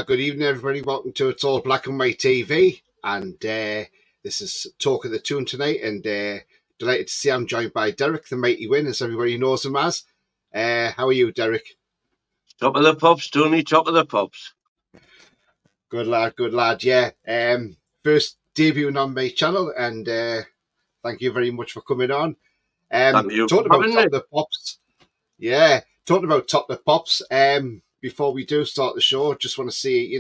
Good evening, everybody. Welcome to It's All Black and White TV. And this is Talk of the Toon tonight. And delighted to see I'm joined by Derek, the Mighty Wyn, as everybody knows him as. How are you, Derek? Top of the pops, Tony. Top of the pops. Good lad. Yeah. First debut on my channel, and thank you very much for coming on. Thank you Talking for about having Top me. of the Pops. Yeah, talking about Top of the Pops. Before we do start the show, just want to say,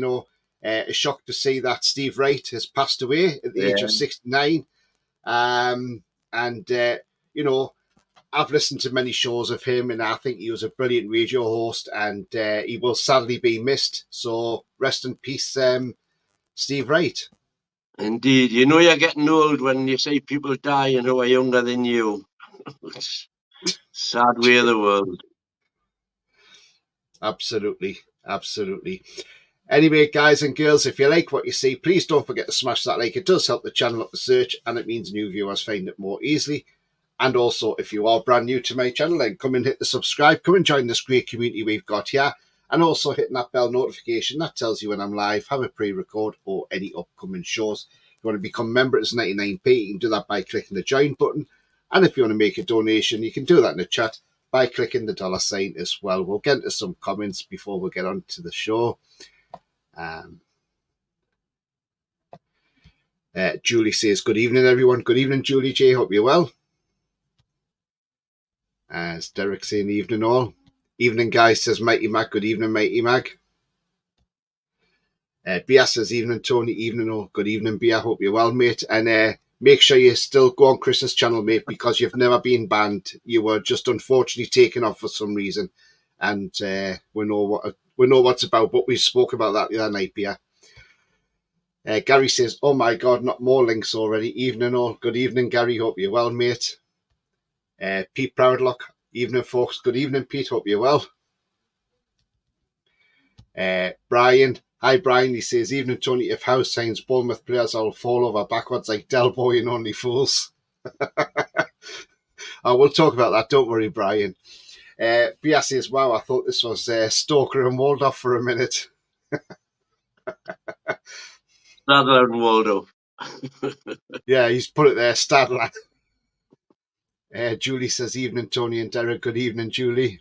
a shock to see that Steve Wright has passed away at the age of 69. I've listened to many shows of him, and I think he was a brilliant radio host, and he will sadly be missed. So rest in peace, Steve Wright. Indeed. You know you're getting old when you see people dying who are younger than you. It's a sad way of the world. Absolutely. Anyway, guys and girls, if you like what you see, please don't forget to smash that like. It does help the channel up the search, and it means new viewers find it more easily. And also, if you are brand new to my channel, then come and hit the subscribe. Come and join this great community we've got here. And also hitting that bell notification. That tells you when I'm live, have a pre-record, or any upcoming shows. If you want to become a member, it's 99p. You can do that by clicking the join button. And if you want to make a donation, you can do that in the chat by clicking the $ as well. We'll get into some comments before we get on to the show. Julie says, good evening, everyone. Good evening, Julie J. Hope you're well. As Derek saying, evening all. Evening, guys, says Mighty Mag. Good evening, Mighty Mag. Bia says, evening, Tony. Evening all. Good evening, Bia. Hope you're well, mate. And make sure you still go on Chris's channel, mate, because you've never been banned. You were just unfortunately taken off for some reason. And we know what's about, but we spoke about that the other night, Bia. Gary says, oh my God, not more links already. Evening all. Good evening, Gary. Hope you're well, mate. Pete Proudlock. Evening, folks. Good evening, Pete. Hope you're well. Brian. Hi, Brian. He says, evening, Tony. If house signs Bournemouth players, I'll fall over backwards like Del Boy and Only Fools. We'll talk about that. Don't worry, Brian. Bia says, wow, I thought this was Stoker and Waldorf for a minute. Stadler and Waldo. Yeah, he's put it there, Stadler. Julie says, evening, Tony and Derek. Good evening, Julie.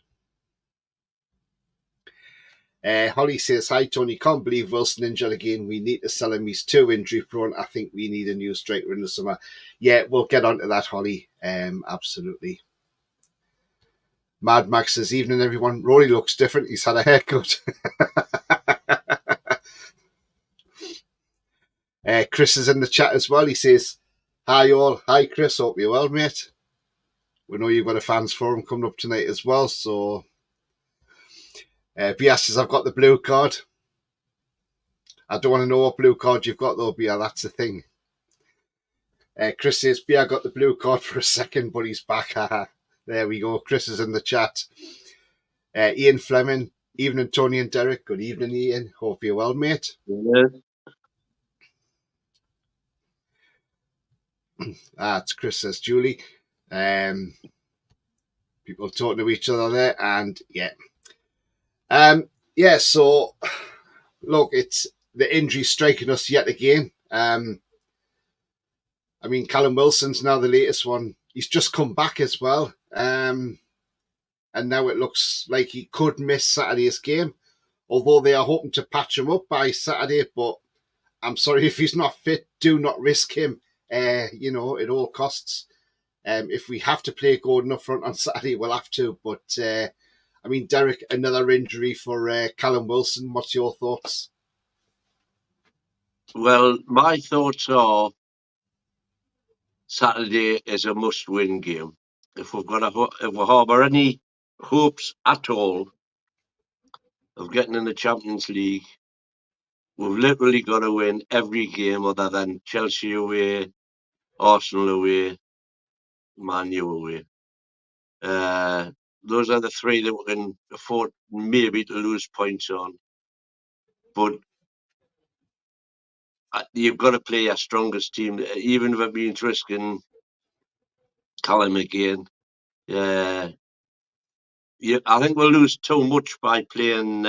Holly says, hi, Tony. Can't believe Wilson injured again. We need to sell him. He's too injury prone. I think we need a new striker in the summer. Yeah, we'll get on to that, Holly. Absolutely. Mad Max says, evening, everyone. Rory looks different. He's had a haircut. Chris is in the chat as well. He says, hi, all. Hi, Chris. Hope you're well, mate. We know you've got a fans forum coming up tonight as well, so... Bia says, I've got the blue card. I don't want to know what blue card you've got, though, Bia. That's the thing. Chris says, Bia got the blue card for a second, but he's back. There we go. Chris is in the chat. Ian Fleming. Evening, Tony and Derek. Good evening, Ian. Hope you're well, mate. Yes. It's Chris, says Julie. People talking to each other there, and yeah. So look, it's the injury striking us yet again. Callum Wilson's now the latest one. He's just come back as well. And now it looks like he could miss Saturday's game, although they are hoping to patch him up by Saturday. But I'm sorry, if he's not fit, do not risk him, at all costs. If we have to play Gordon up front on Saturday, we'll have to. But, Derek, another injury for Callum Wilson. What's your thoughts? Well, my thoughts are Saturday is a must-win game. If we harbour any hopes at all of getting in the Champions League, we've literally got to win every game other than Chelsea away, Arsenal away, Man U away. Those are the three that we can afford maybe to lose points on. But you've got to play your strongest team, even if it means risking Callum again. I think we'll lose too much by playing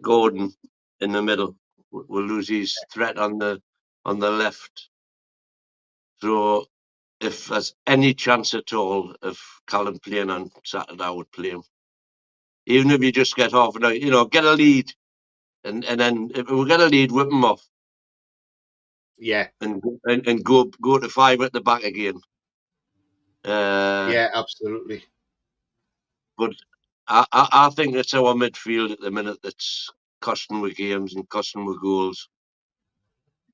Gordon in the middle. We'll lose his threat on the left. So if there's any chance at all of Callum playing on Saturday, I would play him. Even if you just get half an hour, get a lead, and then if we get a lead, whip him off. Yeah. And go to 5 at the back again. Yeah, absolutely. But I think it's our midfield at the minute that's costing with games and costing with goals.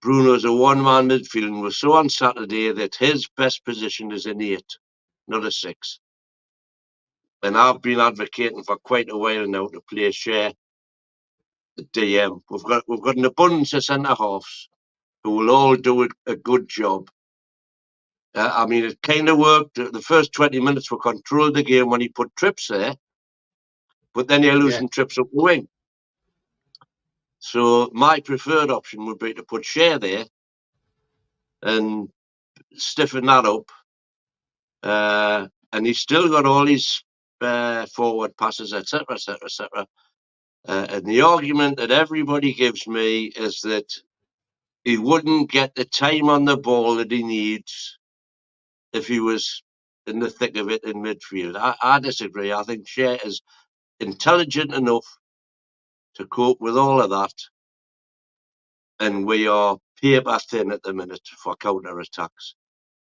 Bruno's a one-man midfield, and we saw on Saturday that his best position is an 8, not a 6. And I've been advocating for quite a while now to play Share at DM. We've got an abundance of centre halves who will all do a good job. I mean, it kind of worked. The first 20 minutes we controlled the game when he put Trips there, but then you're losing Trips up the wing. So my preferred option would be to put Share there and stiffen that up. And he's still got all his forward passes, etc., etc., etc. And the argument that everybody gives me is that he wouldn't get the time on the ball that he needs if he was in the thick of it in midfield. I disagree. I think Shea is intelligent enough to cope with all of that. And we are paper thin at the minute for counter-attacks.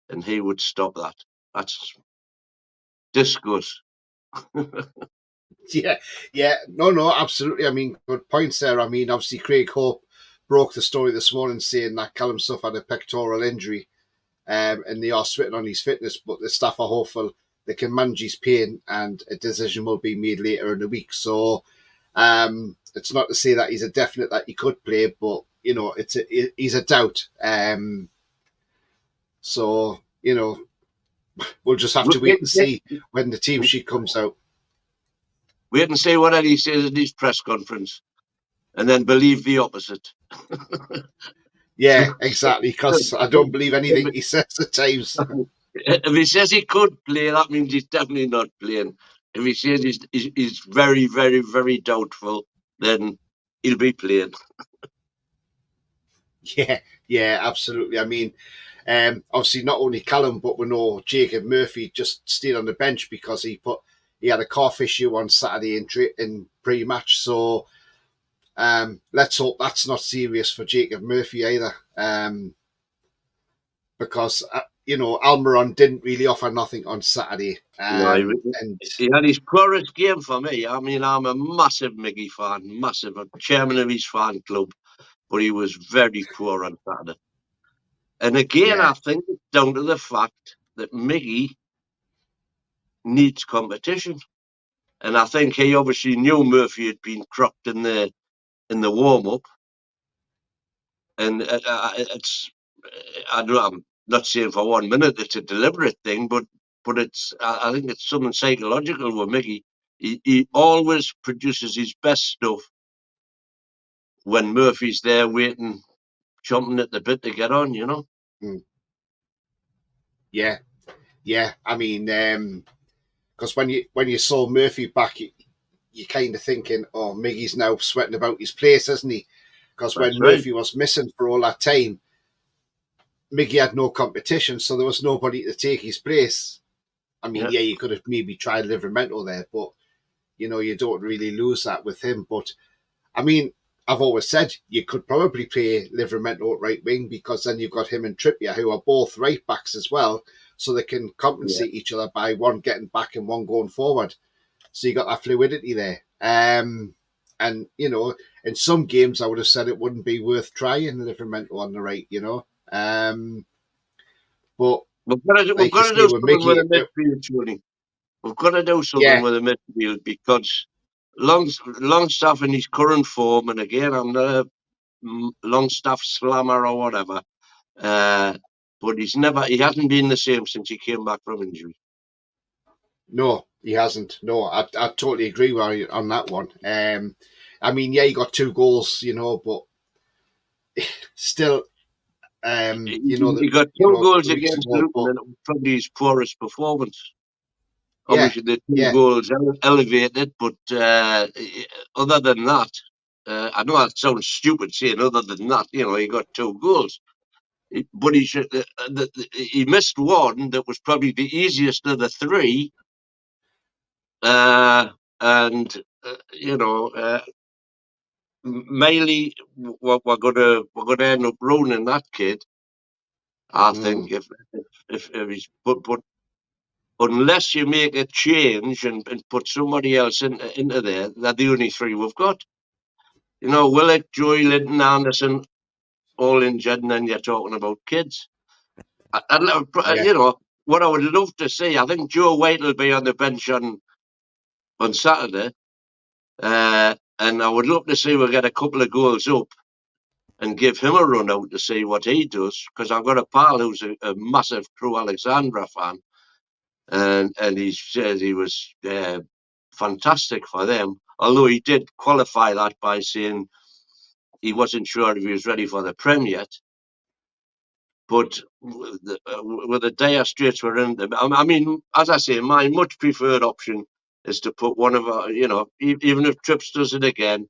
And he would stop that. That's discuss. Yeah. No, absolutely. I mean, good points there. I mean, obviously, Craig Hope broke the story this morning saying that Callum suffered a pectoral injury, and they are sweating on his fitness, but the staff are hopeful they can manage his pain and a decision will be made later in the week. So it's not to say that he's a definite that he could play, but, he's a doubt. So, we'll just have to wait and see when the team sheet comes out. Wait and see what Eddie says at his press conference, and then believe the opposite. Yeah, exactly, because I don't believe anything he says at times. If he says he could play, that means he's definitely not playing. If he says he's very, very, very doubtful, then he'll be playing. Yeah, absolutely. I mean, obviously not only Callum, but we know Jacob Murphy just stayed on the bench because he had a calf issue on Saturday in pre-match. So let's hope that's not serious for Jacob Murphy either, because Almiron didn't really offer nothing on Saturday. And he had his poorest game for me. I mean, I'm a massive Miggy fan, massive. I'm chairman of his fan club, but he was very poor on Saturday. And again, I think it's down to the fact that Miggy needs competition. And I think he obviously knew Murphy had been cropped in the warm-up. And I'm not saying for 1 minute it's a deliberate thing, but I think it's something psychological with Mickey. He always produces his best stuff when Murphy's there waiting, chomping at the bit to get on, Yeah. I mean, because when you saw Murphy back, you're kind of thinking, oh, Miggy's now sweating about his place, isn't he? Because when Murphy was missing for all that time, Miggy had no competition, so there was nobody to take his place. I mean, you could have maybe tried Livermento there, but you don't really lose that with him. But I mean, I've always said you could probably play Livermento at right wing because then you've got him and Trippier, who are both right backs as well, so they can compensate each other by one getting back and one going forward. So you got that fluidity there. And in some games, I would have said it wouldn't be worth trying Livermento on the right. But we've got to do something with the midfield, Tony. We've got to do something with the midfield because Longstaff in his current form, and again, I'm not a Longstaff slammer or whatever, but he hasn't been the same since he came back from injury. No, he hasn't. No, I totally agree with you on that one. I mean, he got 2 goals, but still, he got 2 goals against Luton, and it was probably his poorest performance. Obviously, the 2 goals elevated, but other than that, I know that sounds stupid saying other than that, he got 2 goals. But he missed one that was probably the easiest of the 3. And, mainly we're gonna end up ruining that kid. I think if he's but unless you make a change and put somebody else into there, they're the only 3 we've got. Willock, Joey, Linton, Anderson, all injured, and then you're talking about kids. Yeah. What I would love to see, I think Joe White will be on the bench on Saturday, and I would love to see we get a couple of goals up and give him a run out to see what he does, because I've got a pal who's a massive Crew Alexandra fan, and he says he was fantastic for them, although he did qualify that by saying he wasn't sure if he was ready for the Prem yet. But with the dire straits we're in, I mean, as I say, my much preferred option is to put one of our, even if Trips does it again,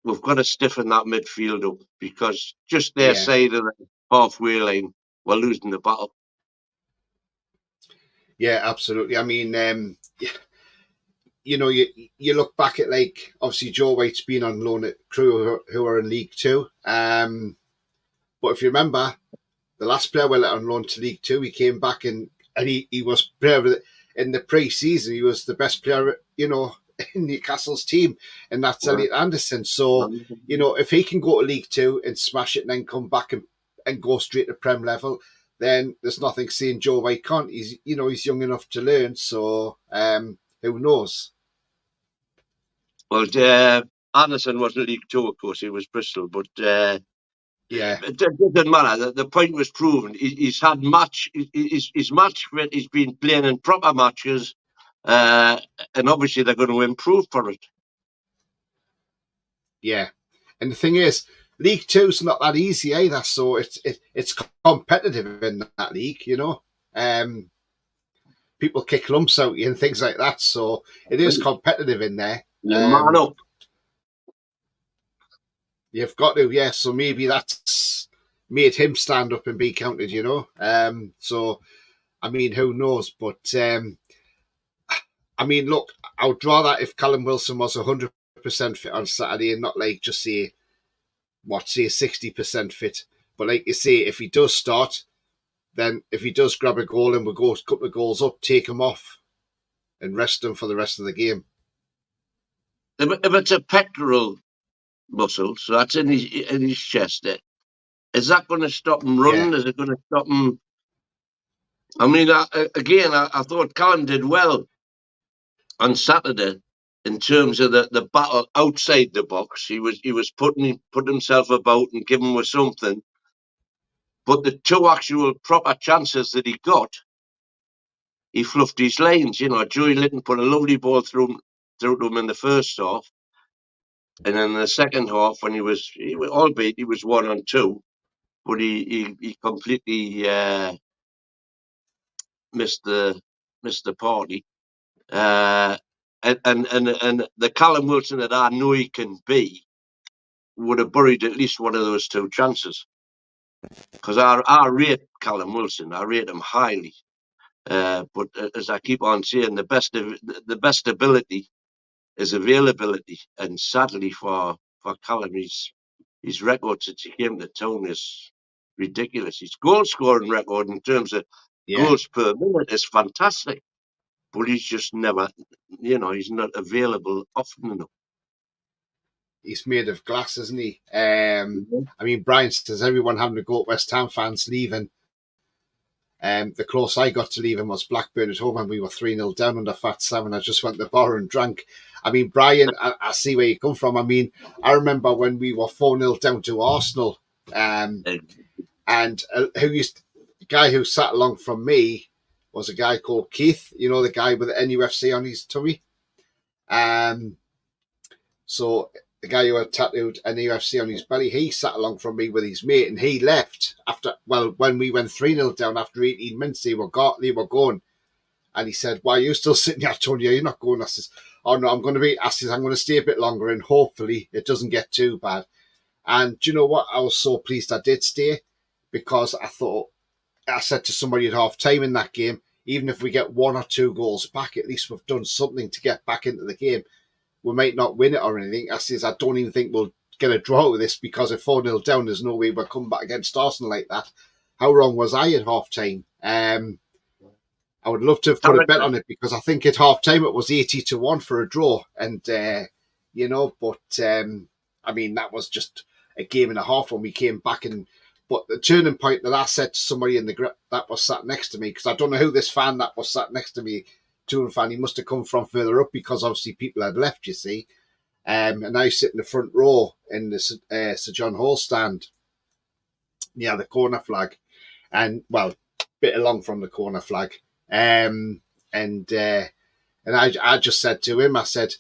we've got to stiffen that midfield up, because just their Yeah. side of the halfway line, we're losing the battle. Yeah, absolutely. I mean, you look back at, like, obviously Joe White's been on loan at Crew who are in League Two. But if you remember, the last player we let on loan to League Two, he came back and he was player in the pre-season. He was the best player, in Newcastle's team, and that's Elliot Anderson. So, if he can go to League Two and smash it and then come back and go straight to Prem level, then there's nothing saying Joe White can't. He's young enough to learn. So, who knows? Well, Anderson wasn't League Two, of course. He was Bristol, but Yeah. it doesn't matter. The point was proven. He's had match. He's match fit. He's been playing in proper matches, and obviously they're going to improve for it. Yeah, and the thing is, League Two's not that easy either. So it's competitive in that league. People kick lumps out you and things like that. So it is competitive in there. Man up. You've got to, yeah. So maybe that's made him stand up and be counted. So I mean, who knows? But I mean, look, I would rather if Callum Wilson was 100% fit on Saturday and not like just say 60% fit. But like you say, if he does start, then if he does grab a goal and we go a couple of goals up, take him off and rest him for the rest of the game. If it's a pectoral muscle, so that's in his chest, is that going to stop him running? Yeah. Is it going to stop him? I mean, I thought Callum did well on Saturday in terms of the battle outside the box. He was putting himself about and giving us something. But the 2 actual proper chances that he got, he fluffed his lanes. Joey Linton put a lovely ball through to him in the first half, and then in the second half, when he was albeit he was 1-2, but he completely missed the party. And the Callum Wilson that I know he can be would have buried at least one of those 2 chances. Because I rate Callum Wilson, I rate him highly. But as I keep on saying, the best ability is availability, and sadly for Callum, his record since he came to Toon is ridiculous. His goal scoring record in terms of goals per minute is fantastic, but he's just never, he's not available often enough. He's made of glass, isn't he? I mean, Brian says everyone having to go at West Ham fans leaving. The close I got to leaving was Blackburn at home, and we were 3-0 down under Fat Sam, and I just went to the bar and drank. I mean, Brian, I see where you come from. I mean, I remember when we were 4-0 down to Arsenal, and the guy who sat along from me was a guy called Keith, the guy with the NUFC on his tummy. So the guy who had tattooed NUFC on his belly, he sat along from me with his mate, and he left when we went 3-0 down after 18 minutes. They were gone, and he said, "Why are you still sitting here, Tony? You're not going." I says, oh no, I'm going to be, I says, I'm going to stay a bit longer and hopefully it doesn't get too bad. And do you know what? I was so pleased I did stay because I said to somebody at half time in that game, even if we get 1 or 2 goals back, at least we've done something to get back into the game. We might not win it or anything. I says, I don't even think we'll get a draw with this because if 4-0 down, there's no way we'll come back against Arsenal like that. How wrong was I at half time? I would love to have put a bet on it because I think at half time it was 80-1 for a draw. And, I mean, that was just a game and a half when we came back. But the turning point that I said to somebody in the group that was sat next to me, because I don't know who this fan that was sat next to me, Toon fan, he must have come from further up because obviously people had left, you see. And I sit in the front row in the Sir John Hall stand near the corner flag. And, well, a bit along from the corner flag. And I just said to him, I said,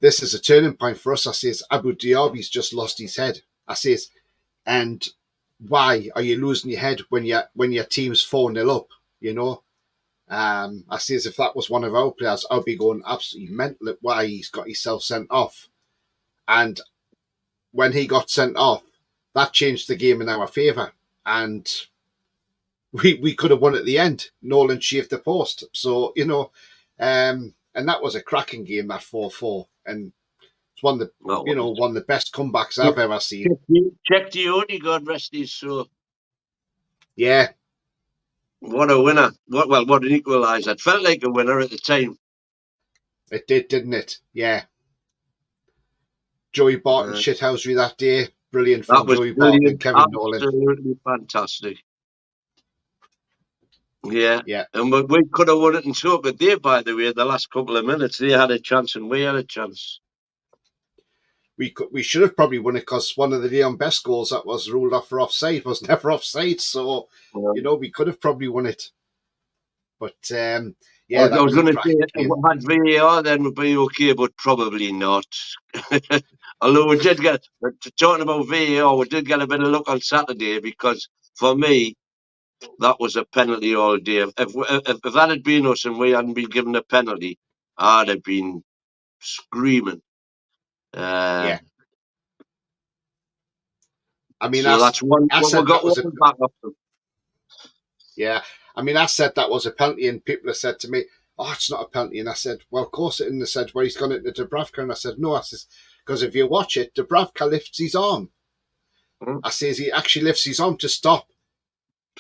this is a turning point for us. I says, Abu Diaby's just lost his head. I says, and why are you losing your head when your team's 4-0 up, you know? I says, if that was one of our players, I'd be going absolutely mental at why he's got himself sent off. And when he got sent off, that changed the game in our favour. And we could have won at the end. Nolan shaved the post. So, and that was a cracking game, that 4-4. And it's one of the best comebacks I've ever seen. Check Dione, God rest his soul. Yeah. What a winner. What an equaliser. It felt like a winner at the time. It did, didn't it? Yeah. Joey Barton shithousery that day. Brilliant from Joey Barton and Kevin Nolan. Absolutely fantastic. Yeah. Yeah. And we could have won it in two, but they, by the way, the last couple of minutes, they had a chance and we had a chance. We should have probably won it because one of the Leon Best goals that was ruled off for offside was never offside. So, we could have probably won it. But, yeah, I was going to say, if we had VAR, then we'd be okay, but probably not. Although we did get, talking about VAR, we did get a bit of luck on Saturday because for me, that was a penalty all day. If that had been us and we hadn't been given a penalty, I'd have been screaming. Yeah. I mean, so that's one. We got one back up. Yeah. I mean, I said that was a penalty, and people have said to me, "Oh, it's not a penalty." And I said, "Well, of course it." And they said, "Well, he's gone into Dubravka." And I said, "No." I says, "Because if you watch it, Dubravka lifts his arm." I says he actually lifts his arm to stop.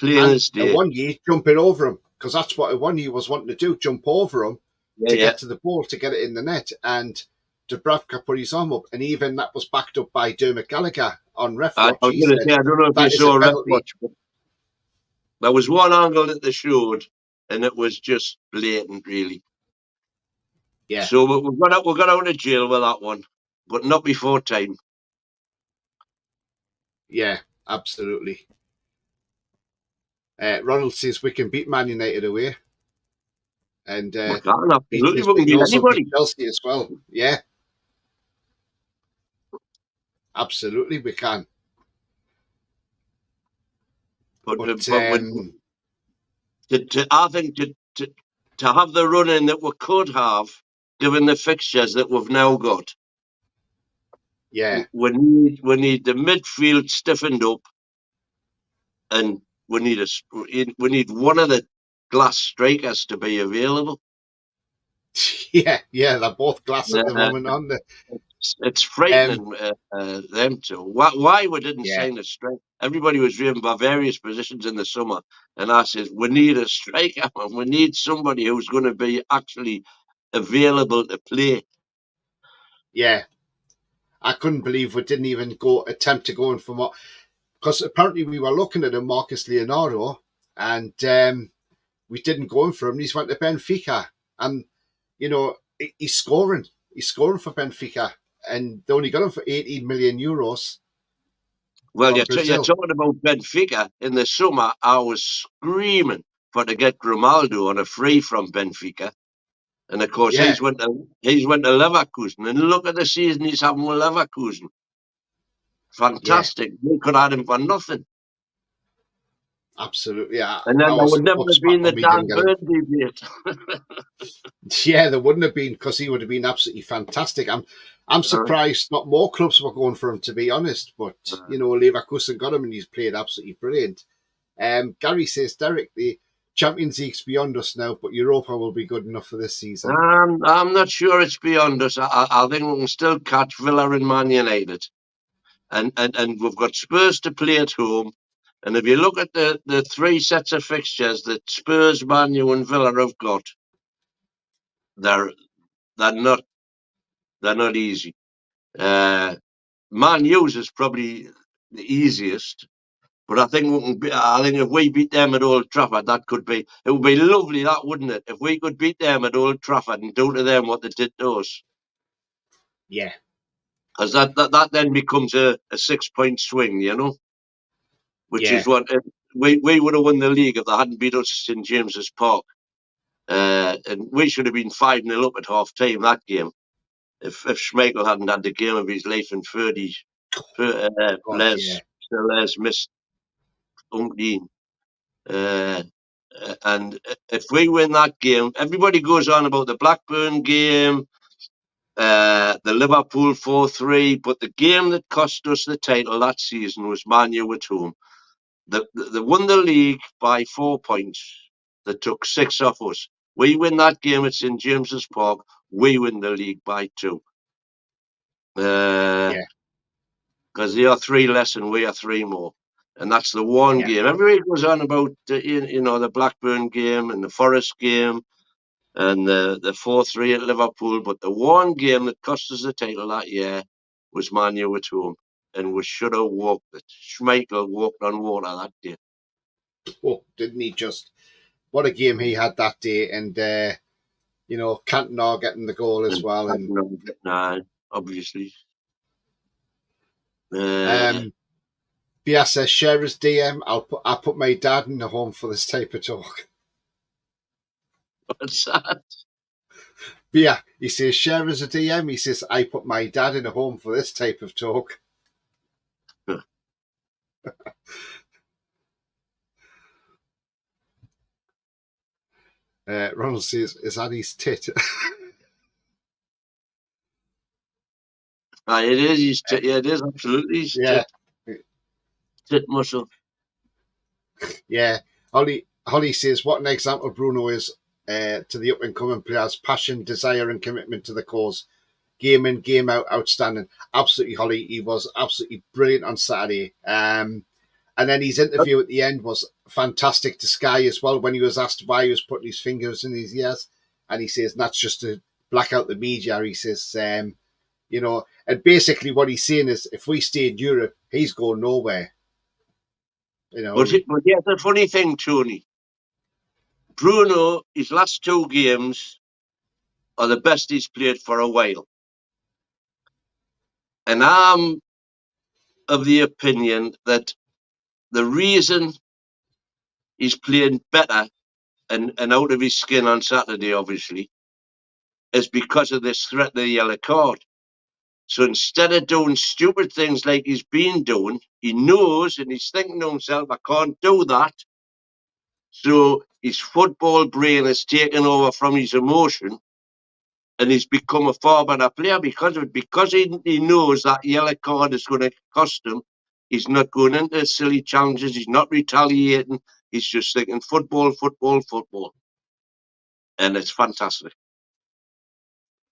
And one year jumping over him, because that's what one year was wanting to do, jump over him to get to the ball, to get it in the net. And Dubravka put his arm up, and even that was backed up by Dermot Gallagher on ref watch. I was going to say, I don't know if you saw ref watch, but there was one angle that they showed, and it was just blatant, really. Yeah. So we got out of jail with that one, but not before time. Yeah, absolutely. Ronald says we can beat Man United away. And we can beat anybody. Chelsea as well. Yeah. Absolutely, we can. But I think to have the run in that we could have, given the fixtures that we've now got, yeah, we need the midfield stiffened up, and we need one of the glass strikers to be available. Yeah, they're both glass at the moment, aren't they? It's frightening them too. Why we didn't sign a striker? Everybody was dreaming about various positions in the summer, and I said we need a striker, and we need somebody who's going to be actually available to play. Yeah, I couldn't believe we didn't even attempt to go in for more, because apparently we were looking at Marcus Leonardo, and we didn't go in for him. He's went to Benfica, and he's scoring for Benfica. And they only got him for 18 million euros. Well, you're talking about Benfica. In the summer, I was screaming to get Grimaldo on a free from Benfica. And of course, he's went to Leverkusen. And look at the season he's having with Leverkusen. Fantastic. We could have him for nothing. absolutely. Yeah, And then I there was would a never foot have smack been the when we Dan didn't get him. Burn debate. Yeah, there wouldn't have been, because he would have been absolutely fantastic. I'm surprised not more clubs were going for him, to be honest. But Leverkusen got him, and he's played absolutely brilliant. Gary says, Derek, the Champions League's beyond us now, but Europa will be good enough for this season. I'm not sure it's beyond us. I think we can still catch Villa and Man United. And we've got Spurs to play at home. And if you look at the three sets of fixtures that Spurs, Man U, and Villa have got, they're not easy. Man U's is probably the easiest, but I think I think if we beat them at Old Trafford, it would be lovely, that wouldn't it? If we could beat them at Old Trafford and do to them what they did to us. Yeah. Because that then becomes a 6-point swing, which is what we would have won the league if they hadn't beat us in James's Park. And we should have been 5-0 up at half time that game if Schmeichel hadn't had the game of his life and 30 players still has missed umpteen. And if we win that game, everybody goes on about the Blackburn game, the Liverpool 4-3, but the game that cost us the title that season was Man U at home. They won the league by 4 points. They took 6 off us. We win that game at St James's Park. We win the league by 2. Because they are 3 less and we are 3 more. And that's the one game. Everybody goes on about the Blackburn game and the Forest game and the 4-3 at Liverpool. But the one game that cost us the title that year was Man U at home. And we should have walked it. Schmeichel walked on water that day. Oh, didn't he just? What a game he had that day. And, Cantona getting the goal as well. And obviously. Bia says, share his DM. I put my dad in the home for this type of talk. What's that? Bia, he says, share as a DM. He says, I put my dad in a home for this type of talk. Ronald says, is that his tit? It is his tit. Yeah, it is absolutely his tit. Tit muscle. Yeah. Holly says, what an example Bruno is to the up-and-coming players. Passion, desire and commitment to the cause. Game in, game out, outstanding. Absolutely, Holly. He was absolutely brilliant on Saturday. And then his interview at the end was fantastic to Sky as well, when he was asked why he was putting his fingers in his ears. And he says, that's just to black out the media. He says, and basically what he's saying is, if we stay in Europe, he's going nowhere. But yeah, the funny thing, Tony, Bruno, his last 2 games are the best he's played for a while. And I'm of the opinion that the reason he's playing better and out of his skin on Saturday, obviously, is because of this threat of the yellow card. So instead of doing stupid things like he's been doing, he knows and he's thinking to himself, I can't do that. So his football brain has taken over from his emotion and he's become a far better player because of it. Because he knows that yellow card is going to cost him, he's not going into silly challenges, he's not retaliating, he's just thinking football, football, football. And it's fantastic.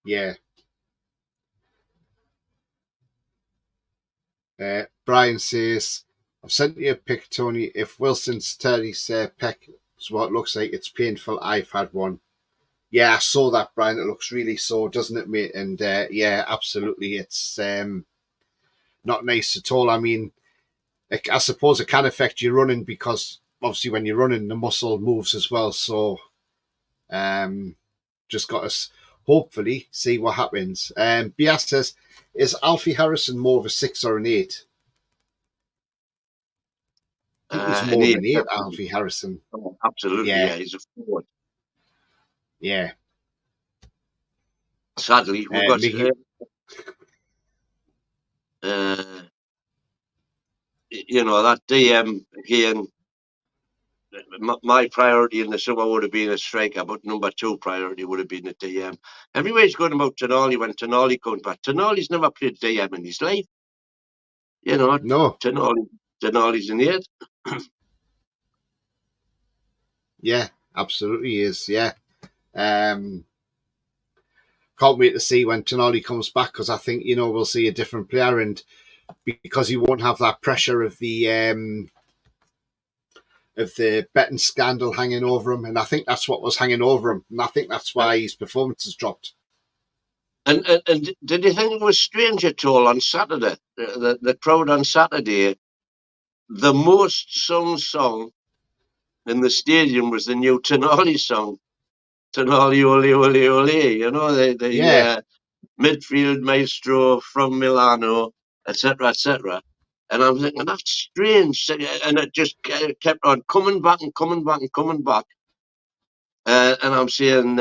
Yeah. Brian says, I've sent you a pic, Tony. If Wilson's Terry's peck is what it looks like, it's painful. I've had one. Yeah, I saw that, Brian. It looks really sore, doesn't it, mate? And yeah, absolutely. It's not nice at all. I mean, I suppose it can affect your running because obviously when you're running, the muscle moves as well. So just got to hopefully see what happens. Bias says, is Alfie Harrison more of a 6 or an 8? I think he's more of an 8, Alfie Harrison. Oh, absolutely, yeah, he's a forward. Yeah. Sadly, we've got that DM again. my priority in the summer would have been a striker, but number 2 priority would have been a DM. Everybody's going about Tonali when Tonali comes back. Tonali's never played DM in his life. No. Tonali's in it. Yeah, absolutely is. Yeah. Can't wait to see when Tonali comes back, because I think we'll see a different player, and because he won't have that pressure of the betting scandal hanging over him, and I think that's what was hanging over him, and I think that's why his performance has dropped. And did you think it was strange at all on Saturday? The crowd on Saturday, the most sung song in the stadium was the new Tonali song, Tonali Ole Ole Ole. Yeah, The midfield maestro from Milano, etc., etc. And I'm thinking that's strange, and it just kept on coming back and coming back and coming back. And I'm saying,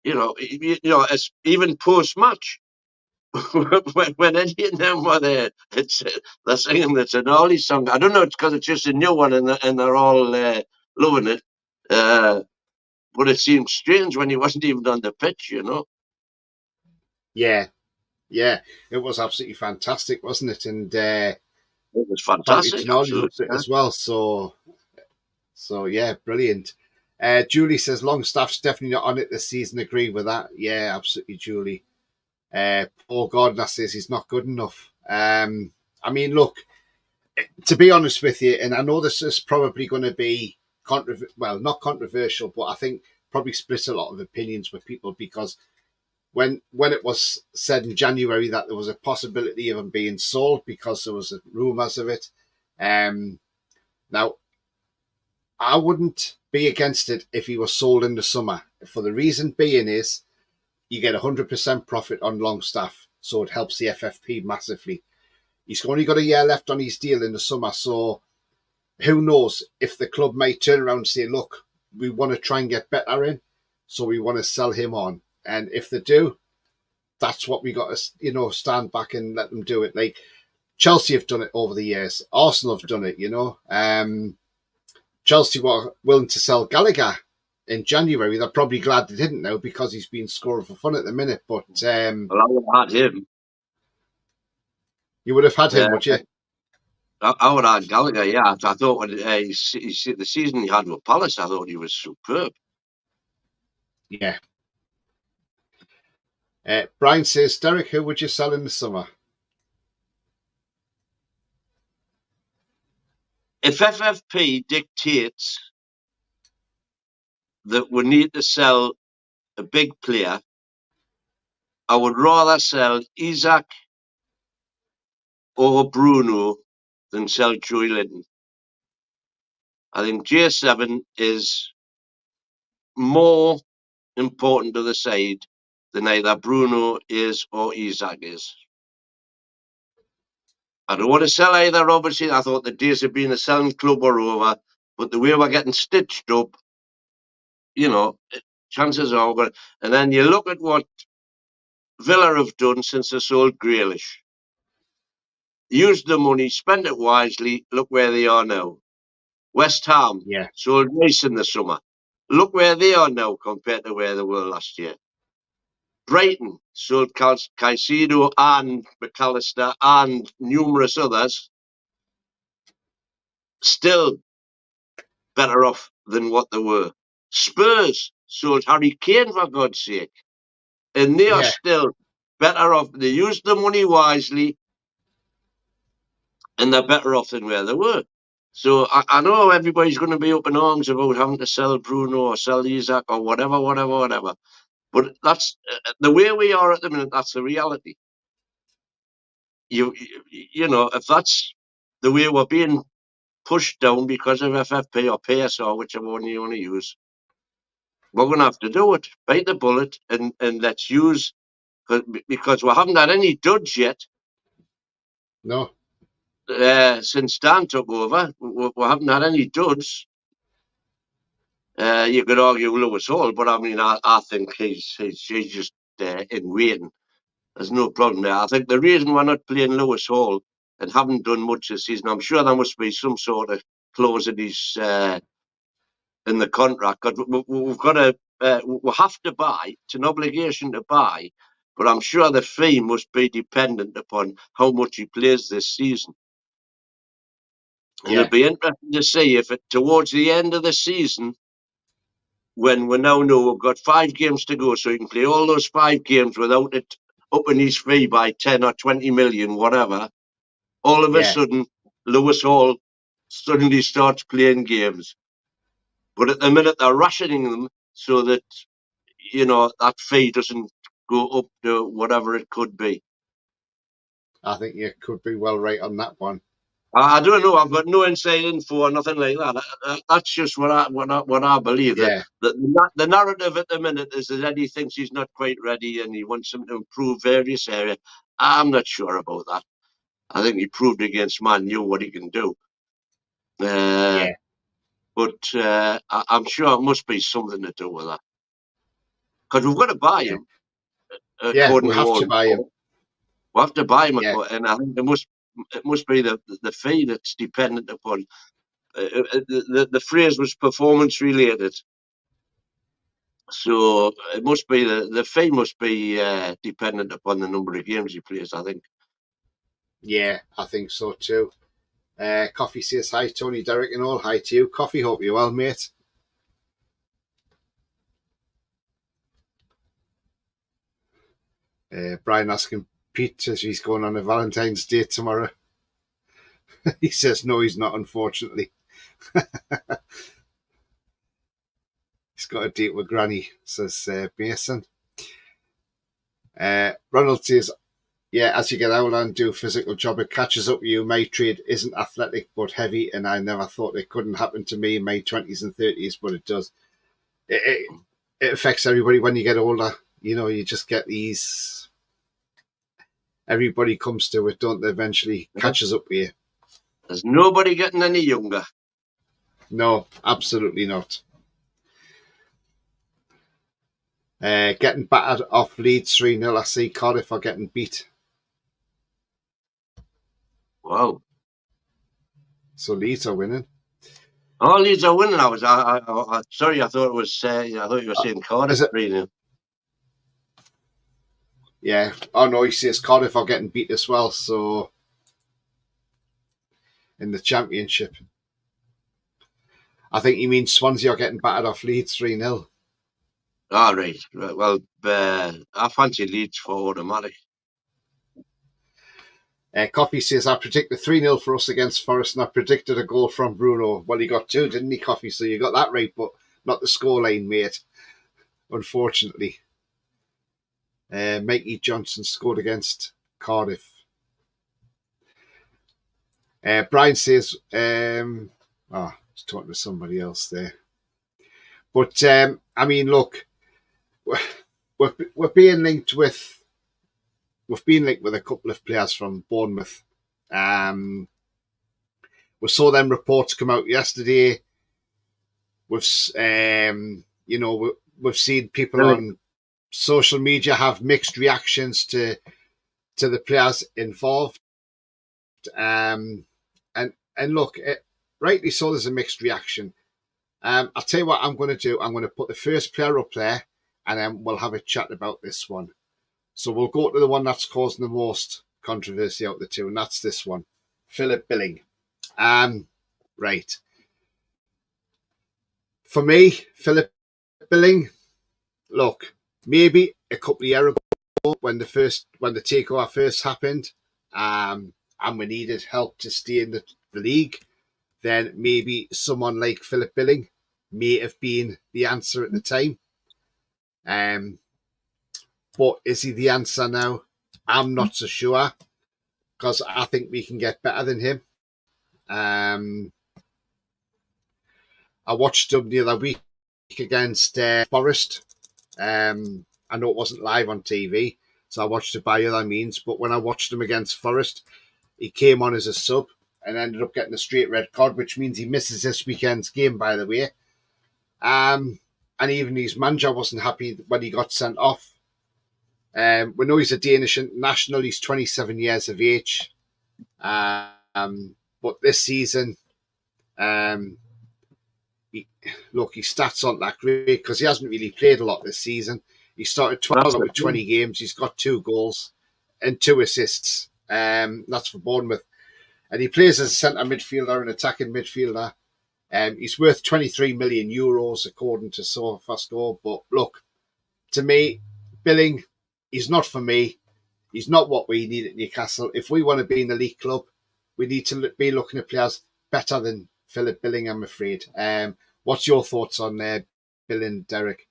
it's even post match. when any of them were there, they're singing the Tonali song. I don't know, it's because it's just a new one, and they're all loving it. But it seemed strange when he wasn't even on the pitch. yeah, it was absolutely fantastic, wasn't it? And It was apparently fantastic, Tonali loves absolutely. it as well. So yeah, brilliant. Julie says Longstaff's definitely not on it this season. Agree with that. Yeah, absolutely, Julie. Paul Gardner says he's not good enough. I mean, look, to be honest with you, and I know this is probably going to be not controversial, but I think probably split a lot of opinions with people, because when it was said in January that there was a possibility of him being sold because there was rumours of it. Now, I wouldn't be against it if he was sold in the summer. For the reason being is you get 100% profit on Longstaff, so it helps the FFP massively. He's only got a year left on his deal in the summer, so who knows if the club may turn around and say, look, we want to try and get better in, so we want to sell him on. And if they do, that's what we got to, stand back and let them do it. Like Chelsea have done it over the years. Arsenal have done it, Chelsea were willing to sell Gallagher in January. They're probably glad they didn't now, because he's been scoring for fun at the minute. But Well, I would have had him. you would have had him, Uh, would you? I would have had Gallagher, yeah. I thought when the season he had with Palace, I thought he was superb. Yeah. Brian says, Derek, who would you sell in the summer? If FFP dictates that we need to sell a big player, I would rather sell Isaac or Bruno than sell Joey Linton. I think J7 is more important to the side than either Bruno is or Isaac is. I don't want to sell either, obviously. I thought the days of being a selling club are over, but the way we're getting stitched up, chances are we're going to. And then you look at what Villa have done since they sold Grealish. Used the money, spent it wisely. Look where they are now. West Ham Yeah. sold Rice in the summer. Look where they are now compared to where they were last year. Brighton sold Caicedo and McAllister and numerous others. Still better off than what they were. Spurs sold Harry Kane, for God's sake, and they are Yeah. still better off. They used the money wisely, and they're better off than where they were. So I know everybody's going to be up in arms about having to sell Bruno or sell Isaac or whatever. But that's the way we are at the minute. That's the reality. If that's the way we're being pushed down because of FFP or PSR, whichever one you want to use, we're going to have to do it. Bite the bullet and let's use, because we haven't had any duds yet. No. Since Dan took over, we haven't had any duds. You could argue Lewis Hall, but I mean, I think he's just in waiting. There's no problem there. I think the reason we're not playing Lewis Hall and haven't done much this season, I'm sure there must be some sort of clause in his in the contract. Because we've got to, we have to buy. It's an obligation to buy, but I'm sure the fee must be dependent upon how much he plays this season. And Yeah, it'll be interesting to see if it towards the end of the season, when we now know we've got 5 games to go, so he can play all those 5 games without it upping his fee by 10 or 20 million, whatever. All of a yeah. sudden, Lewis Hall suddenly starts playing games. But at the minute, they're rationing them so that, that fee doesn't go up to whatever it could be. I think you could be well right on that one. I don't know. I've got no inside info or nothing like that. That's just what I believe. Yeah, The narrative at the minute is that Eddie thinks he's not quite ready and he wants him to improve various areas. I'm not sure about that. I think he proved against Man U what he can do. yeah, But I'm sure it must be something to do with that. Because we've got to buy yeah, him, yeah. according We to have all to buy him. reports. We have to buy him, Yeah, and I think it must be the fee that's dependent upon. The phrase was performance related, so it must be the fee must be dependent upon the number of games he plays. I think. yeah. I think so too. Coffee says hi, Tony, Derek, and all. Hi to you, Coffee. Hope you're well, mate. Brian asking Pete if he's going on a Valentine's Day tomorrow. He says no, he's not. Unfortunately, he's got a date with Granny. Says Mason. Ronald says, yeah, as you get older and do physical job, it catches up with you. My trade isn't athletic but heavy, and I never thought it couldn't happen to me in my 20s and 30s, but it does. It affects everybody when you get older. You just get these. Everybody comes to it, don't they? Eventually catches up with you. There's nobody getting any younger. No, absolutely not. Getting battered off Leeds 3-0. I see Cardiff are getting beat. Wow. So Leeds are winning. Oh, Leeds are winning. Sorry. I thought it was. I thought you were saying Cardiff. Is it? 3-0. Yeah. Oh no, he says Cardiff are getting beat as well. So in the Championship, I think he means Swansea are getting battered off Leeds 3-0. All right. Well, I fancy Leeds for automatic. Coffee says, I predicted 3-0 for us against Forest, and I predicted a goal from Bruno. Well, he got 2, didn't he, Coffee? So you got that right, but not the scoreline, mate, unfortunately. Mikey Johnson scored against Cardiff. Brian says, he's talking to somebody else there. But, I mean, look, we're being linked with... We've been linked with a couple of players from Bournemouth. We saw them reports come out yesterday. We've seen people on social media have mixed reactions to the players involved. And look, rightly so, there's a mixed reaction. I'll tell you what I'm going to do. I'm going to put the first player up there, and then we'll have a chat about this one. So we'll go to the one that's causing the most controversy out of the two, and that's this one, Philip Billing. Right. For me, Philip Billing, look, maybe a couple of years ago when the takeover first happened, and we needed help to stay in the league, then maybe someone like Philip Billing may have been the answer at the time. But is he the answer now? I'm not so sure, because I think we can get better than him. I watched him the other week against Forest. I know it wasn't live on TV, so I watched it by other means. But when I watched him against Forest, he came on as a sub and ended up getting a straight red card, which means he misses this weekend's game, by the way. And even his manager wasn't happy when he got sent off. We know he's a Danish international. He's 27 years of age. But this season, look, his stats aren't that great because he hasn't really played a lot this season. He started 12 That's out the of thing. 20 games. He's got 2 goals and 2 assists. That's for Bournemouth. And he plays as a centre midfielder and attacking midfielder. He's worth 23 million euros according to SofaScore. But look, to me, Billing, he's not for me. He's not what we need at Newcastle. If we want to be an elite club, we need to be looking at players better than Philip Billing, I'm afraid. What's your thoughts on Billing, Derek?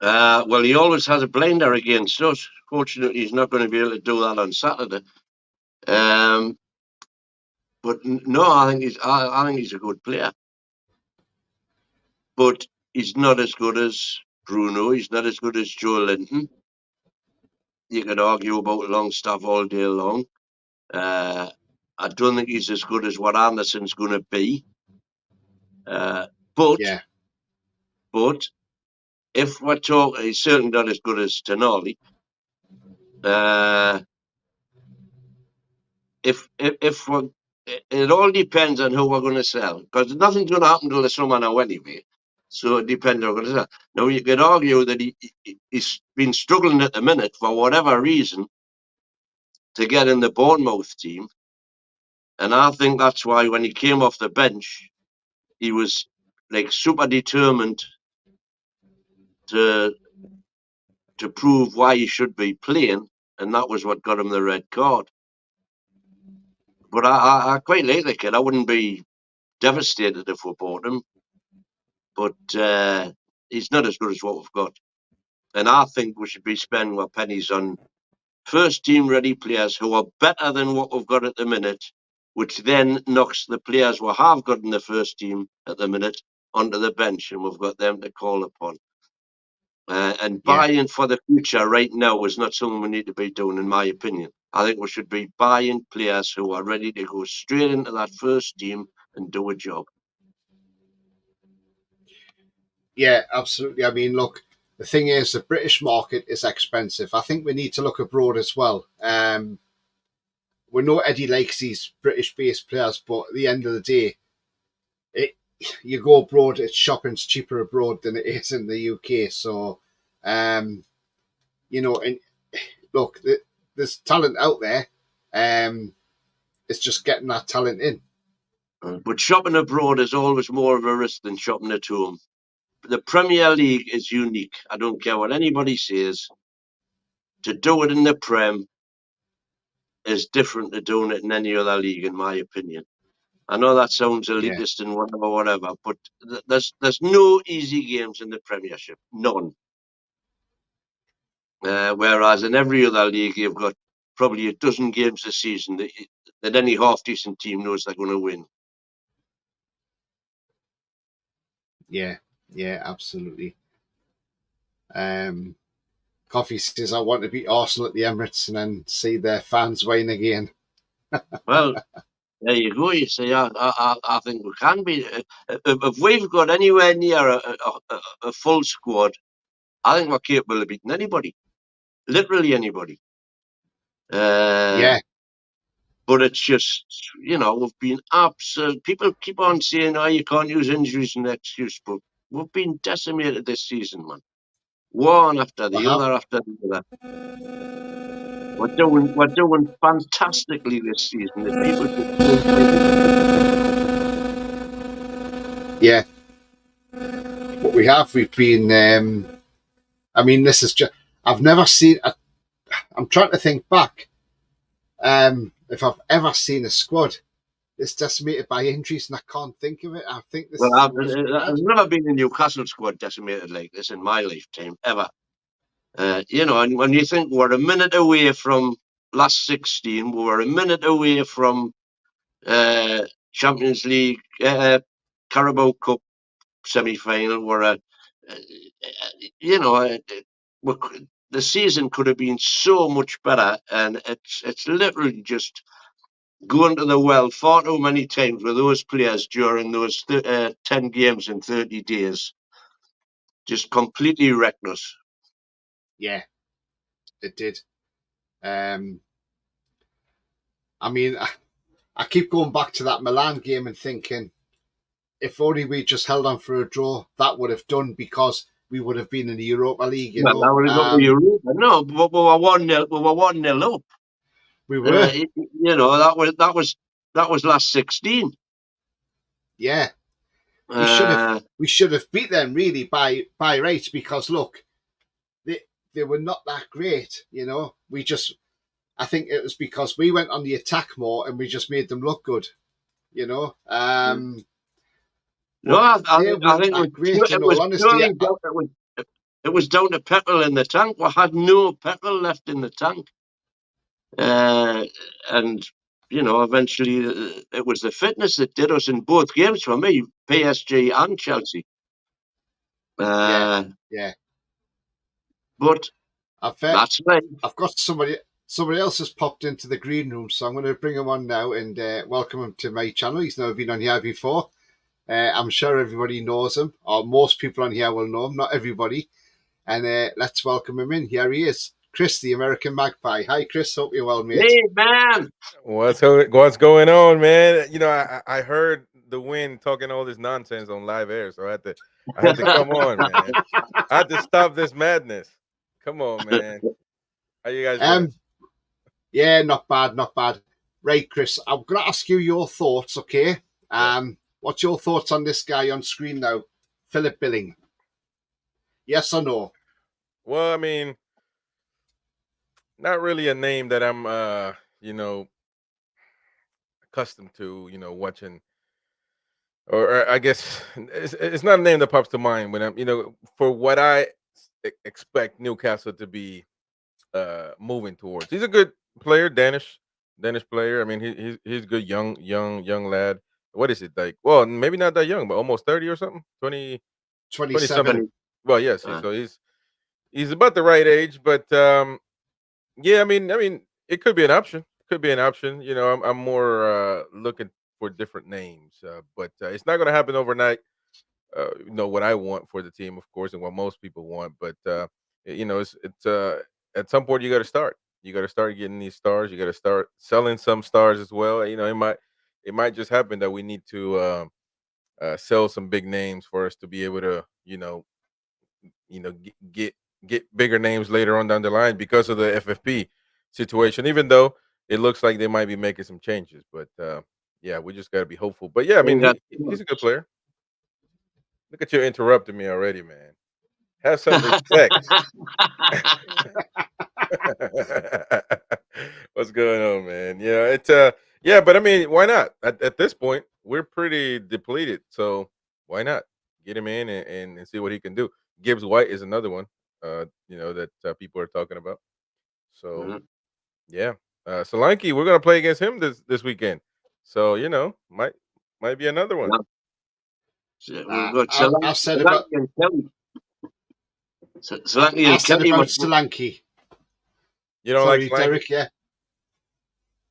Well, he always has a blinder against us. Fortunately, he's not going to be able to do that on Saturday. But no, I think he's a good player. But he's not as good as Bruno. He's not as good as Joe Linton. You could argue about Longstaff all day long. Uh, I don't think he's as good as what Anderson's going to be. Uh, but Yeah, but if we're talking, he's certainly not as good as Tonali. Uh, if we're, it all depends on who we're going to sell because nothing's going to happen till the summer now anyway. So it depends on who we're going to sell. Now you could argue that he's been struggling at the minute for whatever reason to get in the Bournemouth team, and I think that's why when he came off the bench, he was like super determined to prove why he should be playing, and that was what got him the red card. But I quite like the kid. I wouldn't be devastated if we bought him, but he's not as good as what we've got. And I think we should be spending our pennies on first team ready players who are better than what we've got at the minute, which then knocks the players we have got in the first team at the minute onto the bench, and we've got them to call upon. And yeah, buying for the future right now is not something we need to be doing, in my opinion. I think we should be buying players who are ready to go straight into that first team and do a job. yeah, absolutely. I mean, look, the thing is, the British market is expensive. I think we need to look abroad as well. We know Eddie likes these British-based players, but at the end of the day, it you go abroad, it's shopping's cheaper abroad than it is in the UK. So, um, and look, there's talent out there. It's just getting that talent in. But shopping abroad is always more of a risk than shopping at home. The Premier League is unique. I don't care what anybody says. To do it in the Prem is different to doing it in any other league, in my opinion. I know that sounds Yeah, elitist and whatever, but there's no easy games in the Premiership, none. Whereas in every other league, you've got probably a dozen games a season that any half decent team knows they're going to win. yeah, yeah, absolutely. Um, Coffee says, I want to beat Arsenal at the Emirates and then see their fans win again. Well, there you go. You see, I think we can be. If we've got anywhere near a full squad, I think we're capable of beating anybody, literally anybody. Uh, Yeah, but it's just, we've been absolute. People keep on saying, "Oh, you can't use injuries as an excuse," but we've been decimated this season, man. One after we the have. other after the other. We're doing fantastically this season. That people just don't take it. Yeah, but we have. We've been. I mean, this is just. I've never seen. I'm trying to think back. If I've ever seen a squad this decimated by injuries, and I can't think of it. I think this Well, is the worst we've I've had. never been a Newcastle squad decimated like this in my lifetime, ever. And when you think we're a minute away from last 16, we were a minute away from Champions League, Carabao Cup semi-final. You know, uh, we the season could have been so much better, and it's literally just going to the well far too many times with those players during those 10 games in 30 days. Just completely wrecked us. Yeah, it did. Um, I mean, I keep going back to that Milan game and thinking, if only we just held on for a draw, that would have done, because we would have been in the Europa League. You Well, know, that would have got to Europa. No, but we were 1-0. We were 1-0 up. we were. That was last 16. Yeah, we Uh, should have beat them really by right, because look, they were not that great. You know, I think it was because we went on the attack more and we just made them look good. You know, no, they I weren't think that great, in all honesty. it was down to petrol in the tank. We had no petrol left in the tank, and eventually it was the fitness that did us in both games for me, PSG and Chelsea. Yeah, yeah. But that's right. I've got somebody else has popped into the green room, so I'm going to bring him on now and welcome him to my channel. He's never been on here before. I'm sure everybody knows him, or most people on here will know him, not everybody. And let's welcome him in. Here he is, Chris, the American Magpie. Hi, Chris. Hope you're well, mate. Hey, man. What's going on, man? You know, I heard the Wyn talking all this nonsense on live air, so I had to come on, man. I had to stop this madness. Come on, man. How you guys doing? Yeah, not bad, not bad. Right, Chris, I'm going to ask you your thoughts, okay? What's your thoughts on this guy on screen now, Philip Billing? Yes or no? Well, I mean, not really a name that I'm, accustomed to, watching. Or I guess it's not a name that pops to mind when I'm, for what I expect Newcastle to be moving towards. He's a good player, Danish player. I mean, he's good, young lad. What is it like? Well, maybe not that young, but almost 30 or something. 20, 20 27. something. Well, yes. So he's about the right age, but yeah. I mean, it could be an option. Could be an option. You know, I'm more looking for different names, but it's not going to happen overnight. What I want for the team, of course, and what most people want. But it's at some point you got to start. You got to start getting these stars. You got to start selling some stars as well. You know, it might just happen that we need to sell some big names for us to be able to, get bigger names later on down the line because of the FFP situation. Even though it looks like they might be making some changes, but yeah, we just got to be hopeful. But yeah, I mean, he's a good player. Look at you interrupting me already, man. Have some respect. What's going on, man? Yeah, it's yeah, but I mean, why not? At this point, we're pretty depleted, so why not get him in and see what he can do? Gibbs White is another one, that people are talking about. So yeah, Solanke, we're gonna play against him this weekend, so might be another one. We've got I've said about Solanke and Kelly. I said about Solanke. You don't Sorry, like Solanke? Derek? Yeah.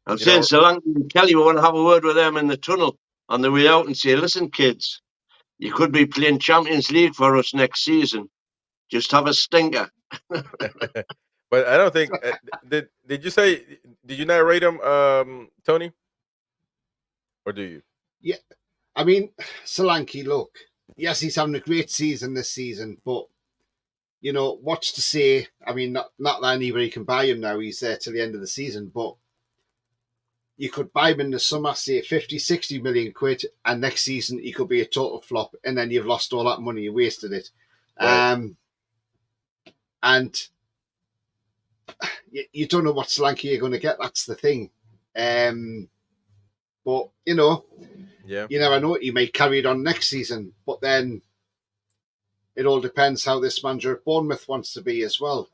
I'm saying Solanke and Kelly, we want to have a word with them in the tunnel on the way out and say, listen, kids, you could be playing Champions League for us next season. Just have a stinker. But I don't think did you say, did you not rate him, Tony? Or do you? Yeah. I mean, Solanke, look, yes, he's having a great season this season, but what's to say? I mean, not that anybody can buy him now. He's there till the end of the season, but you could buy him in the summer, say 50, 60 million quid, and next season he could be a total flop, and then you've lost all that money, you wasted it. Right. And you don't know what Solanke you're going to get. That's the thing. But yeah, you never know. He may carry it on next season, but then it all depends how this manager at Bournemouth wants to be as well.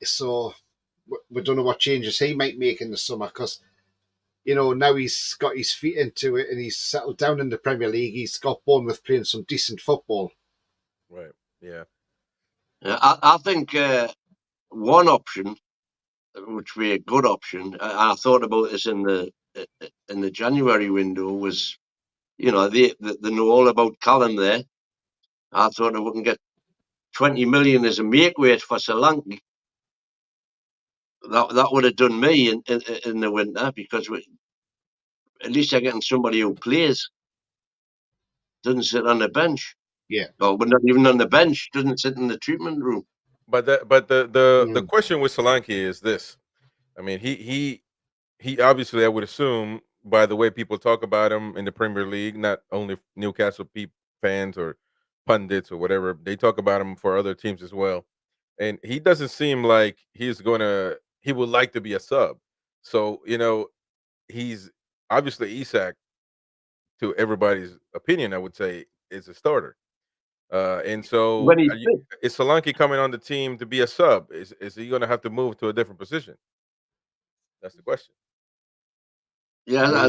So we don't know what changes he might make in the summer, because now he's got his feet into it and he's settled down in the Premier League. He's got Bournemouth playing some decent football. Right. Yeah. I think one option, which would be a good option, I thought about this in the January window, was they know all about Callum there. I thought I wouldn't get 20 million as a make weight for Solanke. That would have done me in the winter, because at least you're getting somebody who plays, doesn't sit on the bench. Yeah. Or we're not even on the bench, doesn't sit in the treatment room. But the question with Solanke is this. I mean, he obviously, I would assume, by the way people talk about him in the Premier League, not only Newcastle fans or pundits or whatever, they talk about him for other teams as well. And he doesn't seem like he would like to be a sub. So, he's obviously Isak, to everybody's opinion, I would say, is a starter. And so, When he's fit. is Solanke coming on the team to be a sub? Is he going to have to move to a different position? That's the question. Yeah,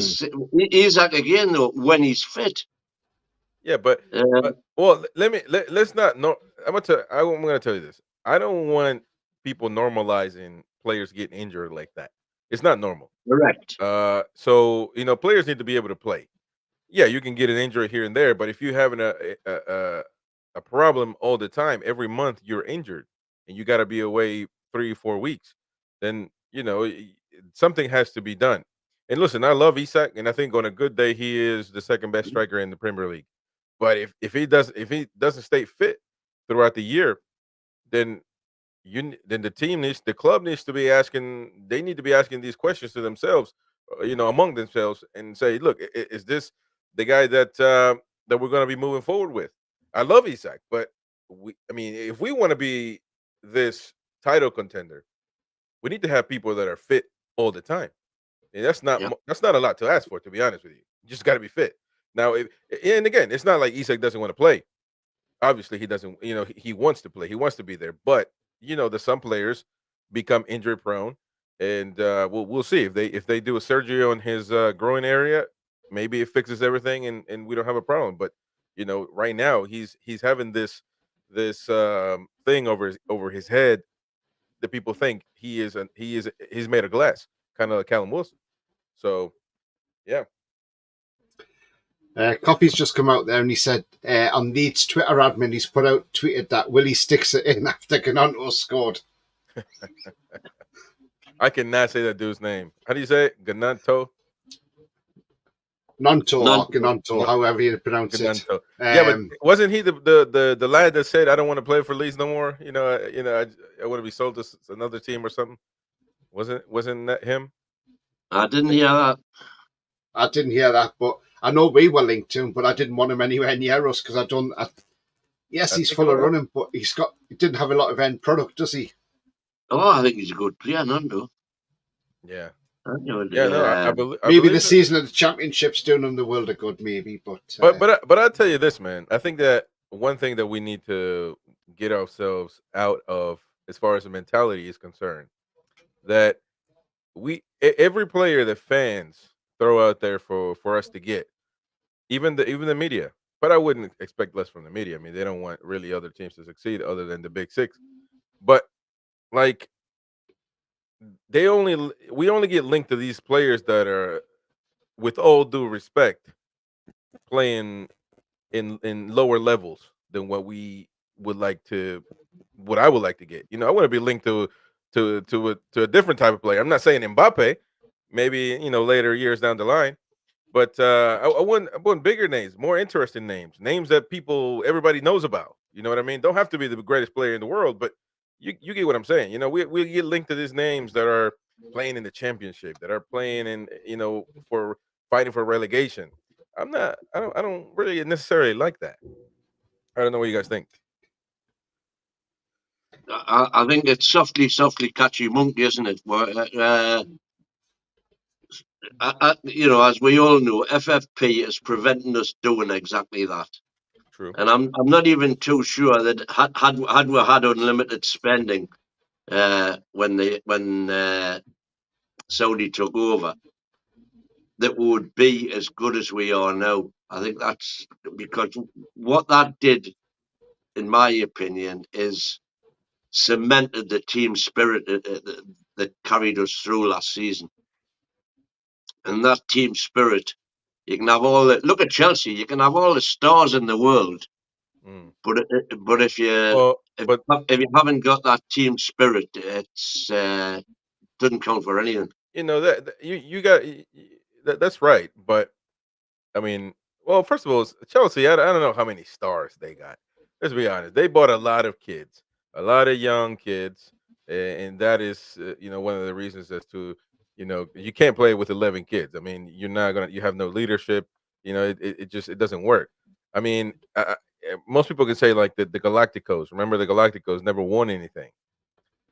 Isak again though, when he's fit. Yeah, but well, let's not. No, I'm gonna tell you this. I don't want people normalizing players getting injured like that. It's not normal. Correct. So players need to be able to play. Yeah, you can get an injury here and there, but if you're having a problem all the time, every month you're injured, and you got to be away 3 4 weeks, then something has to be done. And listen, I love Isak, and I think on a good day he is the second best striker in the Premier League. But if he doesn't stay fit throughout the year, then the club needs to be asking. They need to be asking these questions to themselves, among themselves, and say, look, is this the guy that we're going to be moving forward with? I love Isak, but I mean, if we want to be this title contender, we need to have people that are fit all the time. And that's not a lot to ask for, to be honest with you. You just got to be fit. Now, and again, it's not like Isak doesn't want to play. Obviously, he doesn't. He wants to play. He wants to be there. But there's some players become injury prone, and we'll see if they do a surgery on his groin area. Maybe it fixes everything, and we don't have a problem. But right now he's having this thing over his head that people think he's made of glass, kind of like Callum Wilson. So yeah. Copy's just come out there and he said on Leeds Twitter admin, he's tweeted that Willie sticks it in after Ganonto scored. I cannot say that dude's name. How do you say it? Ganonto? Ganonto, however you pronounce Ganonto. it. Yeah, but wasn't he the lad that said, "I don't want to play for Leeds no more"? I want to be sold to another team or something. Wasn't that him? I didn't hear that. I didn't hear that, but I know we were linked to him, but I didn't want him anywhere near us because yes, he's full of running, but he didn't have a lot of end product, does he? Oh, I think he's a good player, Nando. Yeah. I believe maybe the season of the Championship's doing him the world of good, maybe. But I'll tell you this, man. I think that one thing that we need to get ourselves out of, as far as the mentality is concerned, that every player that fans throw out there for us to get, even the media. But I wouldn't expect less from the media. I mean, they don't want really other teams to succeed other than the big six. But like, we only get linked to these players that are, with all due respect, playing in lower levels than what I would like to get. I want to be linked to a different type of player. I'm not saying Mbappe, maybe later years down the line, but I want bigger names, more interesting names that everybody knows about. You know what I mean? Don't have to be the greatest player in the world, but you get what I'm saying. We get linked to these names that are playing in the championship, that are playing in for fighting for relegation. I don't really necessarily like that. I don't know what you guys think. I think it's softly catchy monkey, isn't it? As we all know, FFP is preventing us doing exactly that. True. And I'm not even too sure that had we had unlimited spending when Saudi took over, that we would be as good as we are now. I think that's because what that did, in my opinion, is cemented the team spirit that carried us through last season. And that team spirit, you can have look at Chelsea. You can have all the stars in the world, but if you haven't got that team spirit, it's doesn't count for anything. That you got that's right. But I mean, well, first of all, Chelsea. I don't know how many stars they got. Let's be honest. They bought a lot of kids, a lot of young kids, and that is, one of the reasons as to, you can't play with 11 kids. I mean, you're not gonna. You have no leadership. It just it doesn't work. I mean, most people can say like the Galacticos. Remember, the Galacticos never won anything.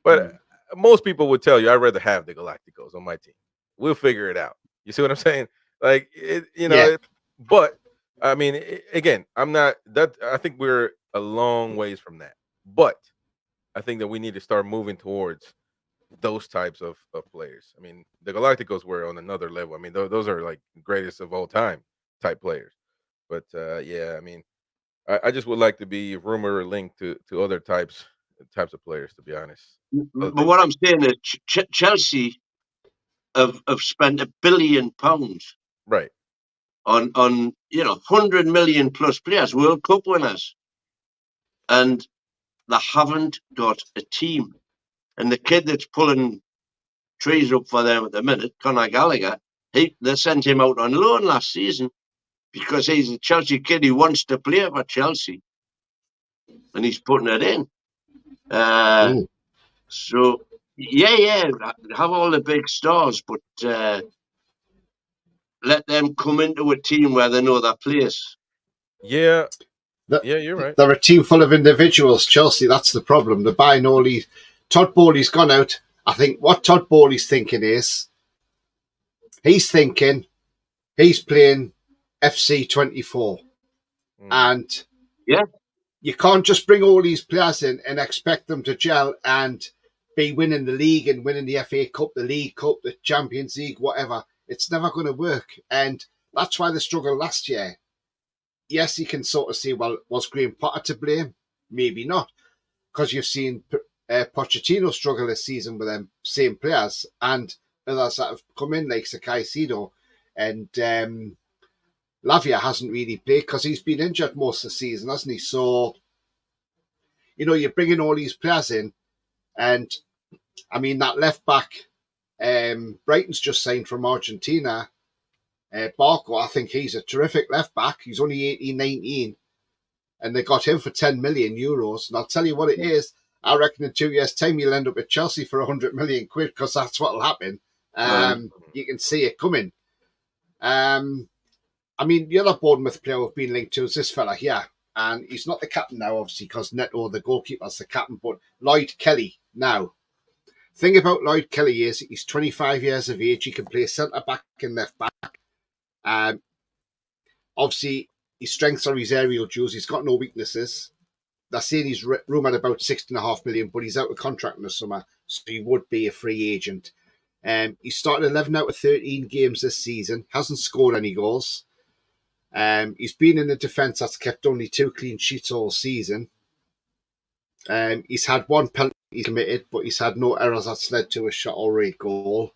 But most people would tell you, I'd rather have the Galacticos on my team. We'll figure it out. You see what I'm saying? Like Yeah. but I mean, again, I'm not that. I think we're a long ways from that. But I think that we need to start moving towards those types of players. I mean, the Galacticos were on another level. I mean, those are like greatest of all time type players. But yeah, I mean, I just would like to be rumor linked to other types of players. To be honest, other But than what I'm saying is Chelsea have spent £1 billion right. on 100 million plus players, World Cup winners, and they haven't got a team. And the kid that's pulling trees up for them at the minute, Conor Gallagher, they sent him out on loan last season because he's a Chelsea kid who wants to play for Chelsea, and he's putting it in. Mm. So yeah, have all the big stars, but let them come into a team where they know their place. Yeah, Th- yeah, you're right. They're a team full of individuals, Chelsea. That's the problem. They're buying all these. Todd Bowley's gone out. I think what Todd Bowley's thinking is he's thinking he's playing FC24. Mm. And Yeah, you can't just bring all these players in and expect them to gel and be winning the league and winning the FA Cup, the League Cup, the Champions League, whatever. It's never going to work. And that's why they struggled last year. Yes, you can sort of say, well, was Graham Potter to blame? Maybe not, because you've seen Pochettino struggle this season with them same players and others that have come in like Caicedo and Lavia hasn't really played because he's been injured most of the season, hasn't he? So, you're bringing all these players in, and I mean, that left back, Brighton's just signed from Argentina, Barco. I think he's a terrific left back. He's only 18, 19, and they got him for 10 million euros. And I'll tell you what it is. I reckon in 2 years' time, you'll end up at Chelsea for 100 million quid because that's what will happen. You can see it coming. I mean, the other Bournemouth player we've been linked to is this fella here. And he's not the captain now, obviously, because Neto, the goalkeeper's the captain, but Lloyd Kelly now. Thing about Lloyd Kelly is he's 25 years of age. He can play centre back and left back. Um, Obviously, his strengths are his aerial duels. He's got no weaknesses. They're saying he's rumoured about 6.5 million, but he's out of contract in the summer, so he would be a free agent. He started 11 out of 13 games this season, hasn't scored any goals. He's been in the defence that's kept only 2 clean sheets all season. He's had 1 penalty committed, but he's had no errors that's led to a shot or a goal.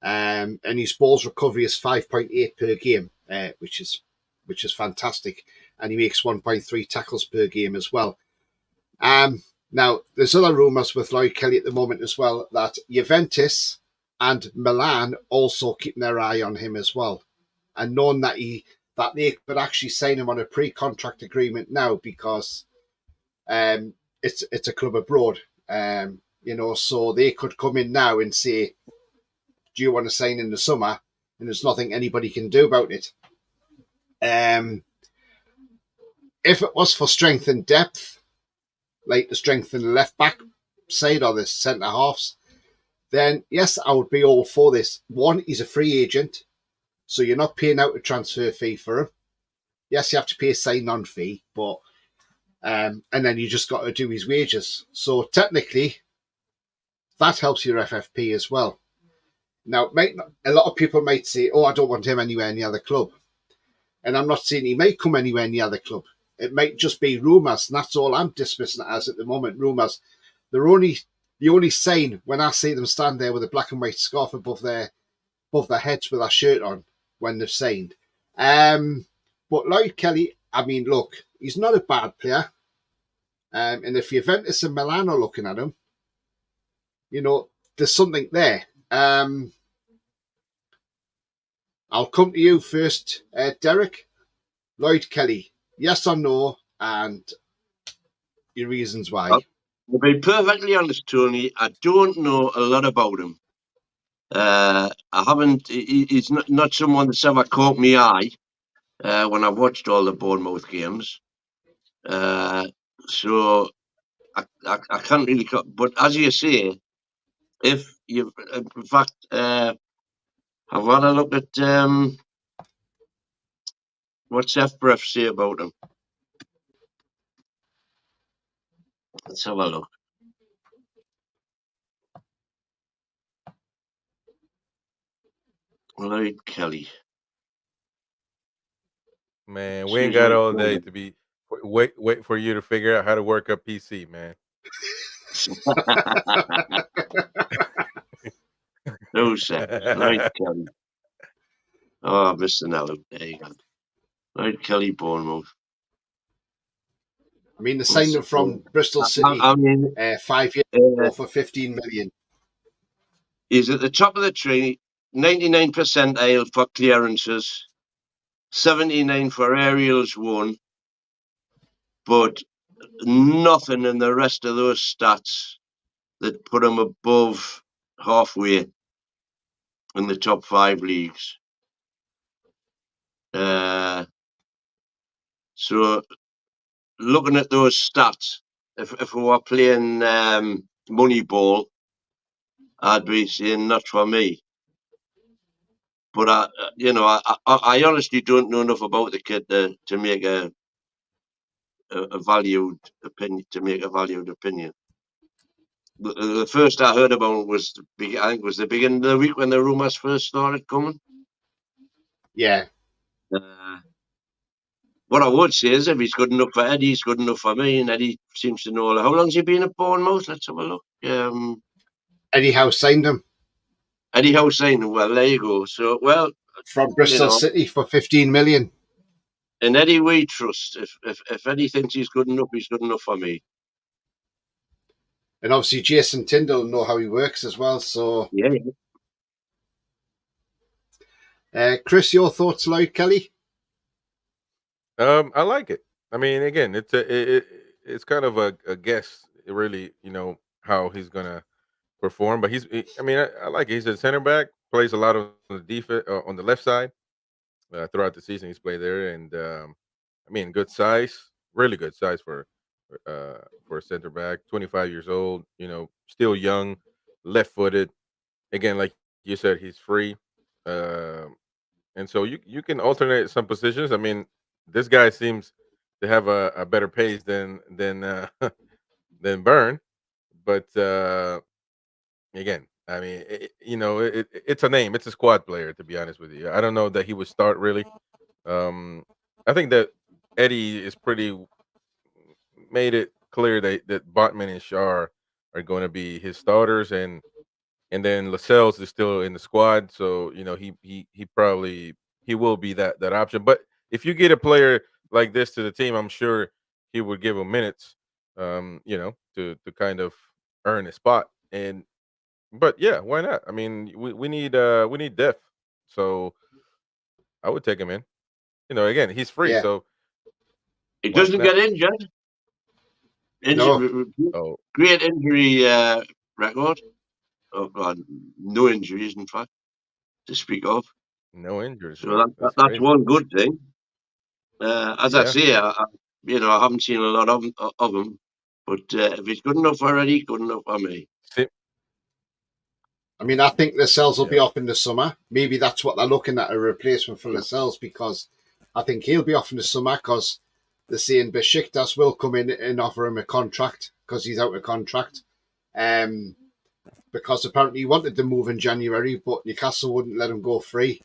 And his balls recovery is 5.8 per game, which is fantastic. And he makes 1.3 tackles per game as well. Now, there's other rumours with Lloyd Kelly at the moment as well that Juventus and Milan also keeping their eye on him as well, and knowing that they could actually sign him on a pre-contract agreement now because it's a club abroad, so they could come in now and say, "Do you want to sign in the summer?" And there's nothing anybody can do about it. If it was for strength and depth, like the strength in the left back side or the centre halves, then yes, I would be all for this. One, he's a free agent, so you're not paying out a transfer fee for him. Yes, you have to pay a sign-on fee, but and then you just got to do his wages. So technically, that helps your FFP as well. Now, a lot of people might say, "Oh, I don't want him anywhere near the club," and I'm not saying he may come anywhere near the club. It might just be rumours, and that's all I'm dismissing it as at the moment. Rumours. The only sign when I see them stand there with a black and white scarf above their heads with their shirt on when they've signed. But Lloyd Kelly, I mean, look, he's not a bad player. And if Juventus and Milan are looking at him, there's something there. I'll come to you first, Derek. Lloyd Kelly, yes or no, and your reasons why. To be perfectly honest, Tony, I don't know a lot about him. I haven't. He's not someone that's ever caught me eye when I've watched all the Bournemouth games. So I can't really. But as you say, if you, in fact, I've had a look at what's FBref say about him. Let's have a look. Lloyd Kelly. Man, we ain't got all day to be wait for you to figure out how to work a PC, man. No sense. Lloyd Kelly. Oh, Mr. Nello. There you go. Lloyd Kelly, Bournemouth. I mean, they signed him from Bristol City I mean, 5 years ago for 15 million. He's at the top of the tree, 99 percentile for clearances, 79 for aerials won, but nothing in the rest of those stats that put him above halfway in the top 5 leagues. So looking at those stats, if we were playing Moneyball, I'd be saying not for me. But I honestly don't know enough about the kid to make a valued opinion. The first I heard about it was I think it was the beginning of the week when the rumours first started coming. Yeah. What I would say is if he's good enough for Eddie, he's good enough for me, and Eddie seems to know. How long's he been at Bournemouth? Let's have a look. Eddie Howe signed him. Eddie Howe signed him. Well, there you go. So, well, from Bristol City for 15 million. In Eddie we trust. If Eddie thinks he's good enough for me. And obviously Jason Tyndall know how he works as well. So yeah. Chris, your thoughts, Lloyd Kelly? I like it. I mean, again, it's kind of a guess, really. How he's gonna perform, but I like it. He's a center back, plays a lot on the defense on the left side. Throughout the season, he's played there, and good size, really good size for a center back. 25 years old, still young, left-footed. Again, like you said, he's free, and so you can alternate some positions. I mean, this guy seems to have a better pace than than Byrne, but again, I mean, it's a name. It's a squad player, to be honest with you. I don't know that he would start really. I think that Eddie is pretty made it clear that Botman and Shar are going to be his starters, and then Lascelles is still in the squad, so he probably he will be that option. But if you get a player like this to the team, I'm sure he would give him minutes, to kind of earn a spot. But yeah, why not? I mean, we need depth, so I would take him in. Again, he's free, so he doesn't get injured. No. Oh, great injury record. Oh God, no injuries, in fact, to speak of. No injuries, so man. that's one good thing. As I say, I haven't seen a lot of him, but if he's good enough already, good enough for me. I mean, I think Lascelles will be off in the summer. Maybe that's what they're looking at, a replacement for Lascelles, because I think he'll be off in the summer because they're saying Besiktas will come in and offer him a contract because he's out of contract. Because apparently he wanted to move in January, but Newcastle wouldn't let him go free.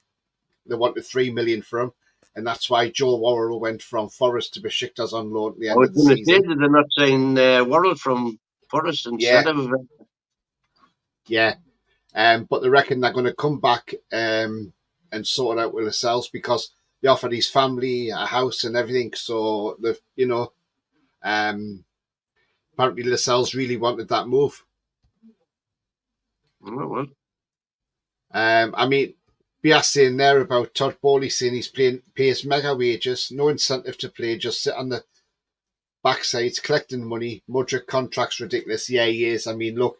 They wanted 3 million for him, and that's why Joe Worrell went from Forest to Besiktas on loan at the end of the season. Did they not sign Worrell from Forest instead of? Yeah, but they reckon they're going to come back and sort it out with Lascelles because they offered his family a house and everything. So they've, apparently Lascelles really wanted that move. Oh, well. I mean, Bias saying there about Todd Bowley saying he's pays mega wages, no incentive to play, just sit on the backsides collecting money. Mudrick contract's ridiculous. Yeah, he is. I mean, look,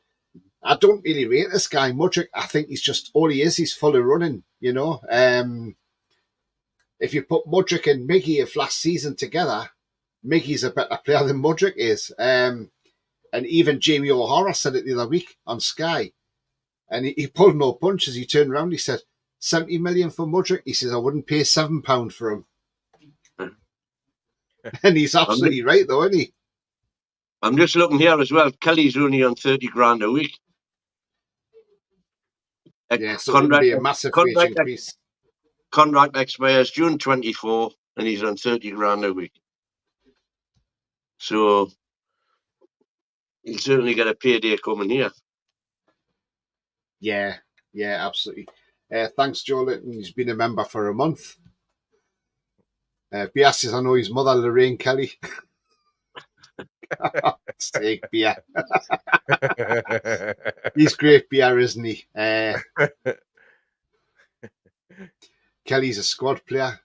I don't really rate this guy, Mudrick. I think he's just all he is. He's full of running, you know. If you put Mudrick and Miggy of last season together, Miggy's a better player than Mudrick is. And even Jamie O'Hara said it the other week on Sky. And he pulled no punches. He turned around, he said, 70 million for Mudrick. He says, I wouldn't pay £7 for him. And he's absolutely right, though, isn't he? I'm just looking here as well. Kelly's only on 30 grand a week. Yeah, so it would be a massive wage increase. Contract expires June 24, and he's on 30 grand a week. So he'll certainly get a payday coming here. Yeah, absolutely. Thanks, Joe Litton. He's been a member for a month. Bia says, I know his mother, Lorraine Kelly. Steak Bia. He's great, Bia, isn't he? Kelly's a squad player.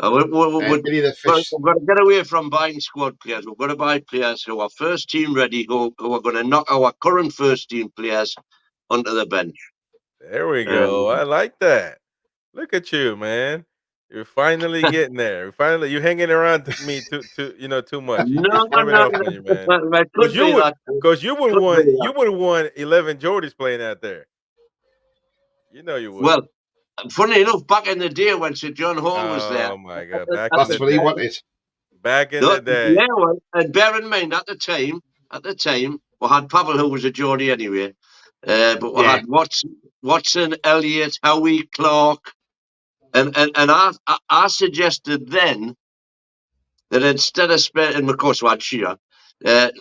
We've got to get away from buying squad players. We've got to buy players who are first team ready, who are going to knock our current first team players onto the bench. There we go. I like that. Look at you, man. You're finally getting there. You're hanging around me too much. No, enough on you, man. Because you would have won 11 Jordys playing out there. You know you would. Well, funny enough, back in the day when Sir John Hall was there. Oh my God! That's what he wanted. Back in the day. Yeah, well, and bear in mind at the time, we had Pavel, who was a Geordie anyway, but we had Watson, Elliott, Howie, Clark, and I suggested then that instead of spending, of course, we had Shearer,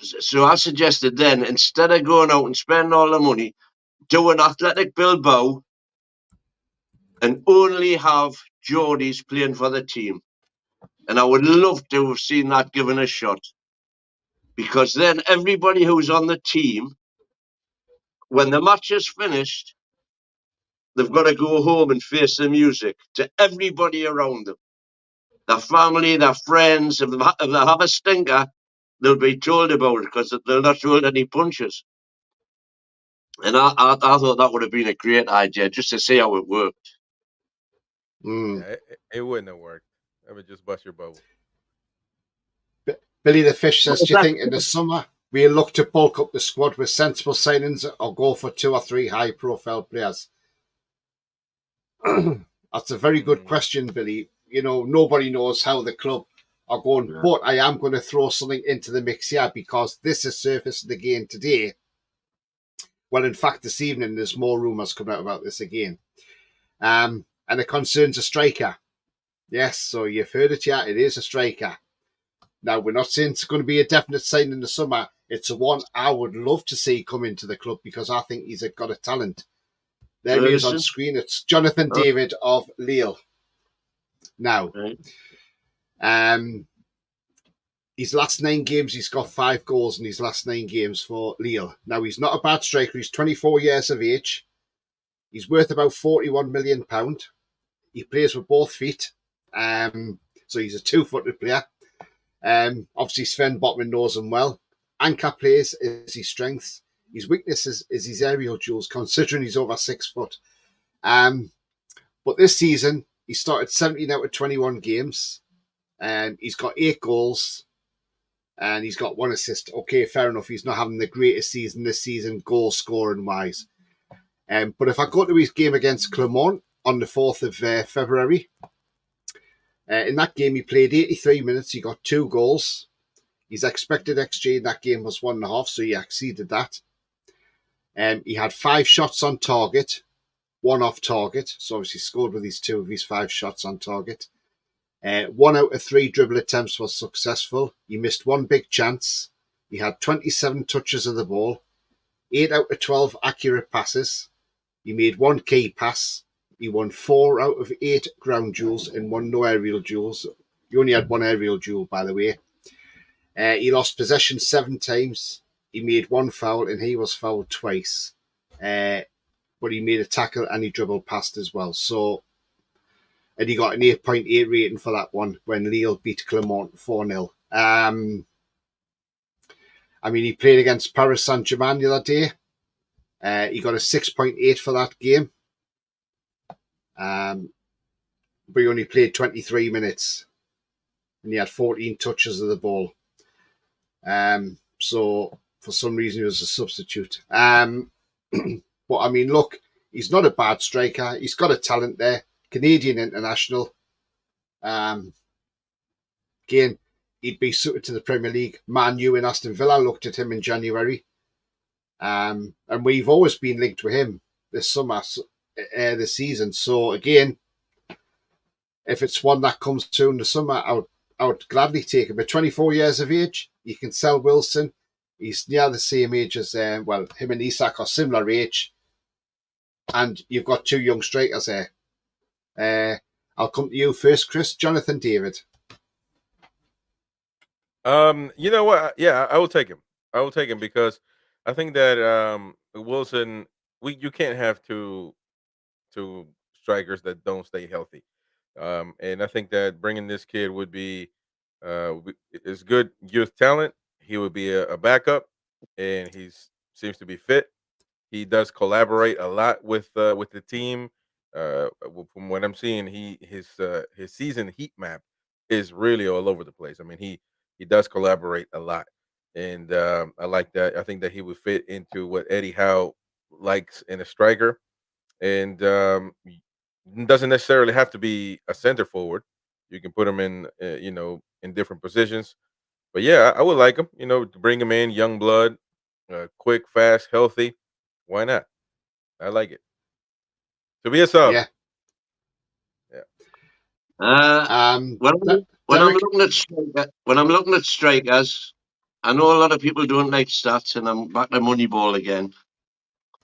so I suggested then instead of going out and spending all the money, do an Athletic Bilbao and only have Geordies playing for the team. And I would love to have seen that given a shot. Because then everybody who's on the team, when the match is finished, they've got to go home and face the music to everybody around them. Their family, their friends, if they have a stinker, they'll be told about it because they're not told any punches. And I thought that would have been a great idea just to see how it worked. Yeah, it wouldn't have worked. I would just bust your bubble. Billy the Fish says, do you think in the summer we'll look to bulk up the squad with sensible signings or go for 2 or 3 high-profile players? That's a very good question, Billy. You know, nobody knows how the club are going, but I am going to throw something into the mix here because this is surfaced again today. Well, in fact, this evening, there's more rumours coming out about this again. And it concerns a striker. Yes, so you've heard it, yeah, it is a striker. Now, we're not saying it's going to be a definite sign in the summer. It's the one I would love to see come into the club because I think he's got a talent. There he is on screen. It's Jonathan David of Lille. Now, his last 9 games, he's got 5 goals in his last 9 games for Lille. Now, he's not a bad striker. He's 24 years of age. He's worth about £41 million. He plays with both feet. So he's a 2-footed player. Obviously, Sven Botman knows him well. Anchor plays is his strengths. His weakness is his aerial duels, considering he's over 6 foot. But this season, he started 17 out of 21 games. He's got 8 goals. And he's got 1 assist. Okay, fair enough. He's not having the greatest season this season, goal scoring wise. But if I go to his game against Clermont on the 4th of February, in that game he played 83 minutes. He got 2 goals. His expected XG in that game was 1.5, so he exceeded that. He had 5 shots on target, 1 off target. So obviously scored with his 2 of his 5 shots on target. 1 out of 3 dribble attempts was successful. He missed 1 big chance. He had 27 touches of the ball, 8 out of 12 accurate passes. He made 1 key pass. He won 4 out of 8 ground duels and 1 no aerial duels. He only had 1 aerial duel, by the way. He lost possession 7 times. He made 1 foul and he was fouled twice. but he made a tackle and he dribbled past as well. So, and he got an 8.8 rating for that one when Lille beat Clermont 4-0. I mean, he played against Paris Saint-Germain the other day. He got a 6.8 for that game. But he only played 23 minutes and he had 14 touches of the ball. So for some reason he was a substitute. But I mean, look, he's not a bad striker. He's got a talent there. Canadian international. Again, he'd be suited to the Premier League. Man U and Aston Villa looked at him in January. And we've always been linked with him this summer, this season. So again, if it's one that comes through in the summer, I would gladly take him. At 24 years of age, you can sell Wilson. He's near the same age as, him and Isak are similar age. And you've got two young strikers there. I'll come to you first, Chris. Jonathan David. You know what? Yeah, I will take him. I will take him because I think that Wilson, you can't have two strikers that don't stay healthy. And I think that bringing this kid would be is good youth talent. He would be a backup, and seems to be fit. He does collaborate a lot with the team. From what I'm seeing, his season heat map is really all over the place. I mean, he does collaborate a lot, and I like that. I think that he would fit into what Eddie Howe likes in a striker, and doesn't necessarily have to be a center forward. You can put him in, in different positions. But yeah, I would like him. To bring him in, young blood, quick, fast, healthy. Why not? I like it. To be a sub. Yeah. Yeah. When I'm looking at strikers, I know a lot of people don't like stats, and I'm back to Moneyball again.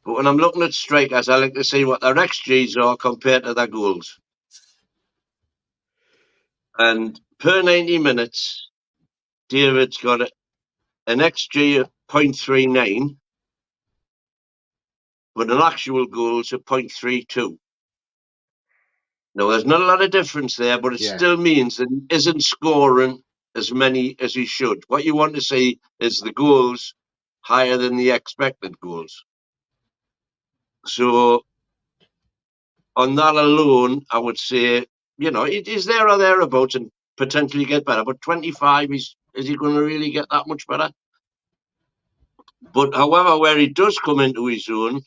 But when I'm looking at strikers, I like to see what their XGs are compared to their goals. And per 90 minutes, David's got an XG of 0.39, but an actual goals of 0.32. Now, there's not a lot of difference there, but it still means that he isn't scoring as many as he should. What you want to see is the goals higher than the expected goals. So, on that alone, I would say, he's there or thereabouts and potentially get better. But 25, is he going to really get that much better? But however, where he does come into his own,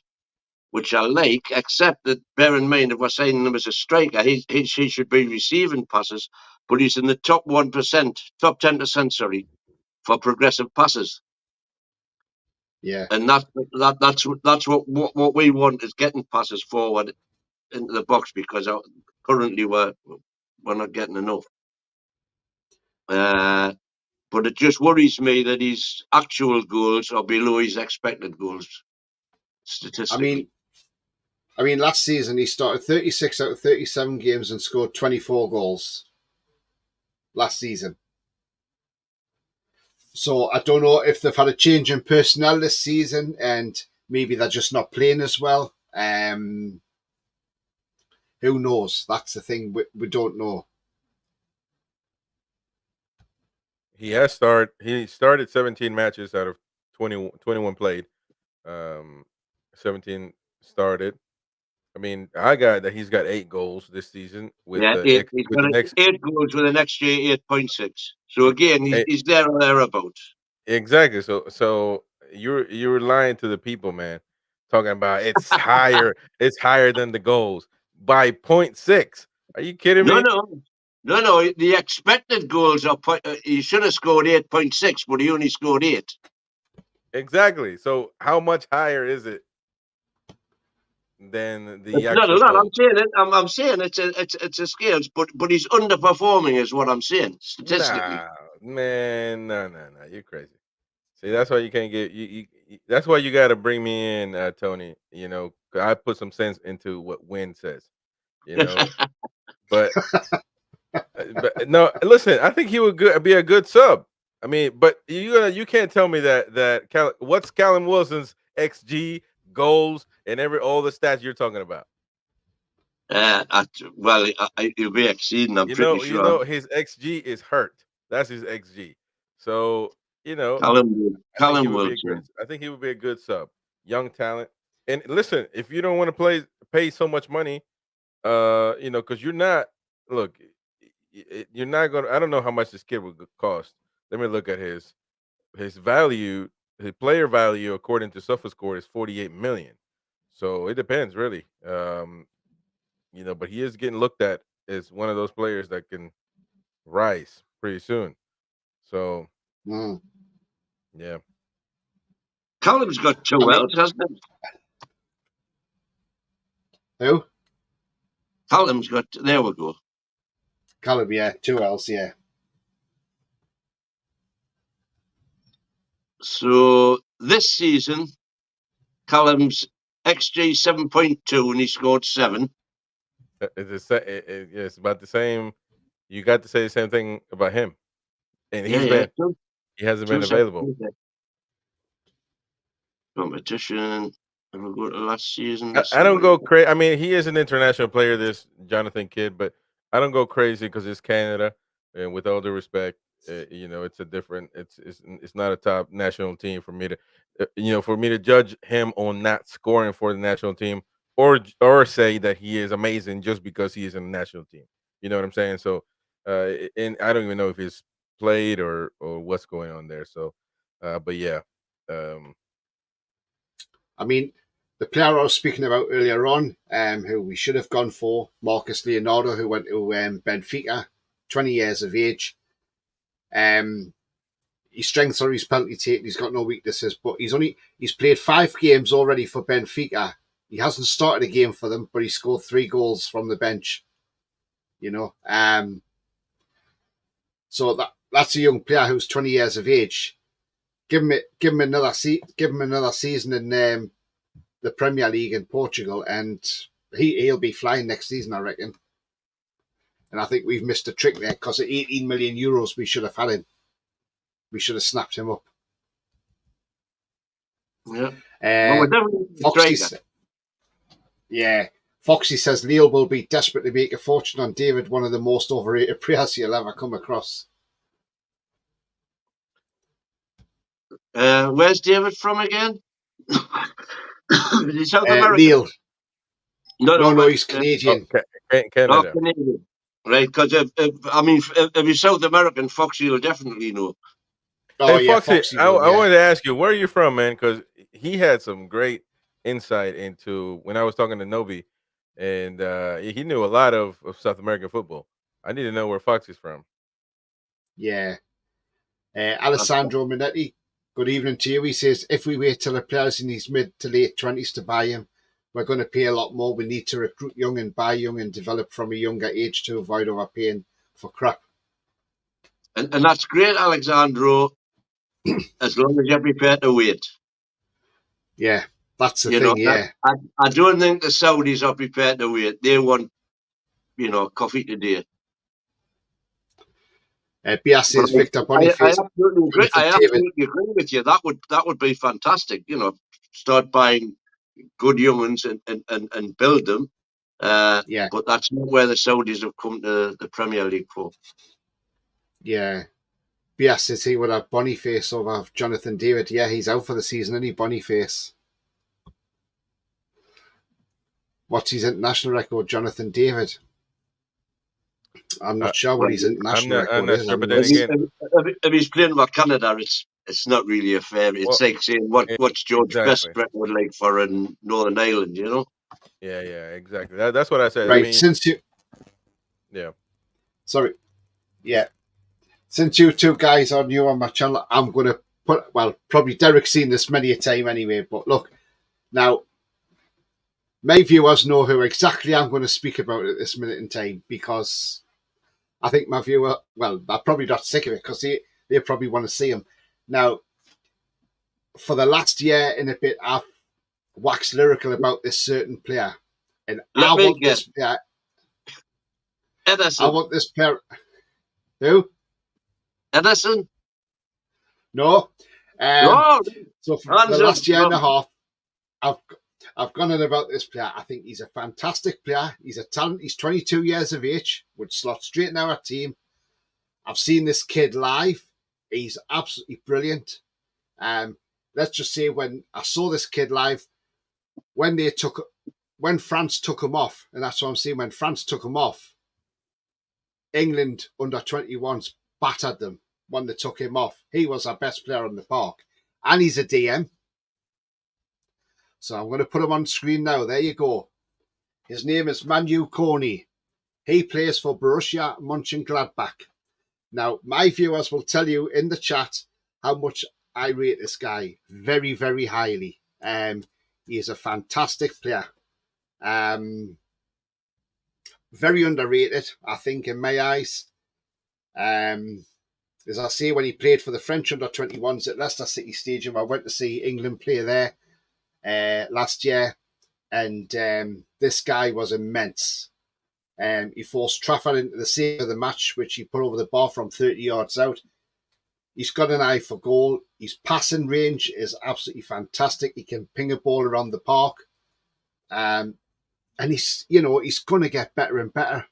which I like, except that, bear in mind, if we're signing him as a striker, he should be receiving passes, but he's in the top 1%, top 10%, sorry, for progressive passes. Yeah. And that's what we want, is getting passes forward into the box, because currently we're not getting enough. But it just worries me that his actual goals are below his expected goals statistically. I mean, last season he started 36 out of 37 games and scored 24 goals. Last season. So I don't know if they've had a change in personnel this season and maybe they're just not playing as well. Who knows? That's the thing. We don't know. He started 17 matches out of 21 played. 17 started. I mean, I got that he's got 8 goals this season with he's got 8 goals with an XG 8.6. So again, he's there or thereabouts. Exactly. So you're lying to the people, man. Talking about it's higher, it's higher than the goals by 0.6. Are you kidding me? No. The expected goals are he should have scored 8.6, but he only scored 8. Exactly. So how much higher is it than the it's actual not a lot. goal? I'm saying it's a scales, but he's underperforming, is what I'm saying statistically. Nah, man, no. You're crazy. See, that's why you can't get you. That's why you got to bring me in, Tony. 'Cause I put some sense into what Wyn says. But no, listen. I think he would be a good sub. I mean, but you can't tell me that what's Callum Wilson's XG goals, and all the stats you're talking about. He'll be exceeding. I'm pretty sure. His XG is hurt. That's his XG. So Callum will too. I think he would be a good sub. Young talent. And listen, if you don't want to pay so much money, because you're not. Look, you're not gonna. I don't know how much this kid would cost. Let me look at his value. His player value, according to SofaScore, is 48 million. So it depends, really. But he is getting looked at as one of those players that can rise pretty soon. So, yeah. Callum's got 2 L's, hasn't he? Who? Callum's got. There we go. Callum, yeah, 2 L's, yeah. So this season, Callum's XG 7.2 and he scored 7. It's about the same. You got to say the same thing about him, and he hasn't been available. Competition. And we'll go to last season. I don't go crazy. I mean, he is an international player, this Jonathan Kidd, but I don't go crazy because it's Canada, and with all due respect, it's a different. It's not a top national team for me to judge him on not scoring for the national team, or say that he is amazing just because he is in the national team. You know what I'm saying? So, and I don't even know if he's played or what's going on there. So, but yeah. I mean, the player I was speaking about earlier on, who we should have gone for, Marcus Leonardo, who went to Benfica, 20 years of age. His strengths are his penalty taking. He's got no weaknesses, but he's played 5 games already for Benfica. He hasn't started a game for them, but he scored 3 goals from the bench. So that's a young player who's 20 years of age. Give him another season in the Premier League in Portugal, and he'll be flying next season, I reckon. And I think we've missed a trick there because at 18 million euros, we should have had him. We should have snapped him up. Yeah. Foxy says Lille will be desperate to make a fortune on David, one of the most overrated players you'll ever come across. Where's David from again? Is he South American? Lille. No, he's Canadian. Canada. Canadian. Right, because if he's South American, Foxy will definitely know. Hey, Foxy, I wanted to ask you, where are you from, man? Because he had some great insight into when I was talking to Nobi, and he knew a lot of South American football. I need to know where Foxy's from. Yeah. Alessandro Minetti, good evening to you. He says, if we wait till a player's in his mid to late 20s to buy him, we're going to pay a lot more. We need to recruit young and buy young and develop from a younger age to avoid overpaying for crap. And that's great, Alexandro, as long as you're prepared to wait. Yeah, that's the thing, yeah. I don't think the Saudis are prepared to wait. They want, coffee today. Bias says Victor Boniface. I absolutely agree with you. That would be fantastic. Start buying good young ones and build them. But that's not where the Saudis have come to the Premier League for. Yeah. Bias says he would have Boniface over Jonathan David. Yeah, he's out for the season, isn't he, Boniface? What's his international record, Jonathan David? I'm not sure what his international record is. Sure, but then again, if he's playing for Canada, it's not really a fair. It's like saying what's George Best record like for Northern Ireland, Yeah, exactly. That's what I said. Right, since you two guys are new on my channel, I'm going to probably Derek's seen this many a time anyway, but look, now, my viewers know who exactly I'm going to speak about at this minute in time, because I think my viewer, they're probably not sick of it because they probably want to see him. Now, for the last year and a bit, I've waxed lyrical about this certain player. And I want this player. Edison. I want this player. Who? Edison? No. No. So for the last year and a half, I've gone on about this player. I think he's a fantastic player. He's a talent. He's 22 years of age, would slot straight in our team. I've seen this kid live. He's absolutely brilliant. Let's just say when I saw this kid live, when France took him off, and that's what I'm saying, when France took him off, England under 21s battered them when they took him off. He was our best player on the park. And he's a DM. So I'm going to put him on screen now. There you go. His name is Manu Koni. He plays for Borussia Mönchengladbach. Now, my viewers will tell you in the chat how much I rate this guy. Very, very highly. He is a fantastic player. Very underrated, I think, in my eyes. As I say, when he played for the French under-21s at Leicester City Stadium, I went to see England play there last year, and this guy was immense. He forced Trafford into the save of the match, which he put over the bar from 30 yards out. He's got an eye for goal. His passing range is absolutely fantastic. He can ping a ball around the park. And he's going to get better and better.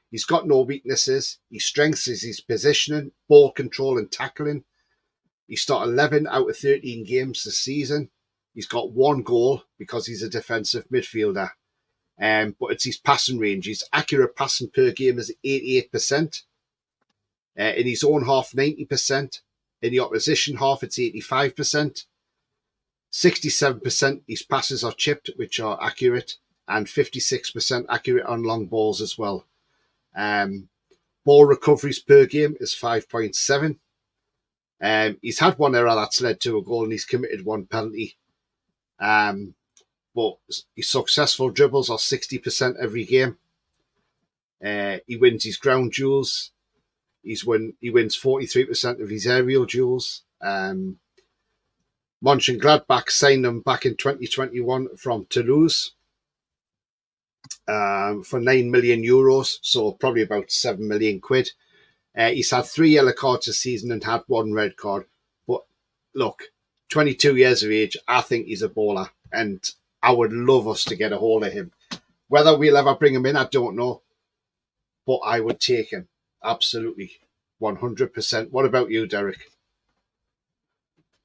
He's got no weaknesses. His strengths is his positioning, ball control and tackling. He started 11 out of 13 games this season. He's got 1 goal because he's a defensive midfielder. But it's his passing range. His accurate passing per game is 88%. In his own half, 90%. In the opposition half, it's 85%. 67% his passes are chipped, which are accurate, and 56% accurate on long balls as well. Ball recoveries per game is 5.7. He's had 1 error that's led to a goal, and he's committed 1 penalty. But his successful dribbles are 60% every game. He wins his ground duels. He wins 43% of his aerial duels. Mönchengladbach signed him back in 2021 from Toulouse for €9 million, so probably about 7 million quid. He's had 3 yellow cards this season and had 1 red card. But look, 22 years of age, I think he's a baller, and I would love us to get a hold of him. Whether we'll ever bring him in, I don't know, but I would take him. Absolutely. 100%. What about you, Derek?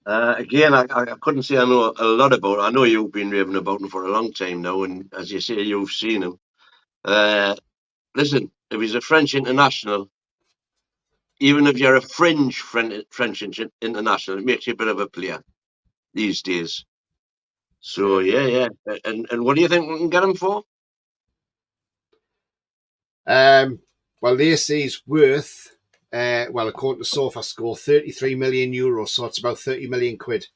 Again, I couldn't say I know a lot about it. I know you've been raving about him for a long time now, and as you say, you've seen him. Listen, if he's a French international, even if you're a fringe French international, it makes you a bit of a player these days. So, yeah. And what do you think we can get him for? Well, they say he's worth, according to SofaScore, €33 million, so it's about 30 million quid.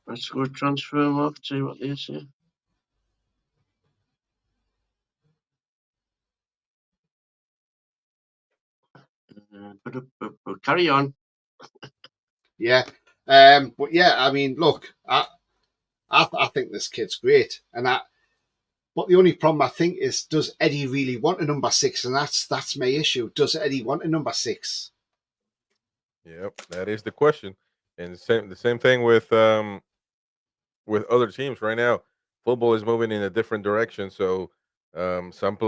Let's go transfer him off, see what they say. Carry on. Yeah. But yeah, I mean, look, I think this kid's great. But the only problem I think is, does Eddie really want a number 6? And that's my issue. Does Eddie want a number 6? Yep, that is the question. And the same thing with other teams right now. Football is moving in a different direction. So some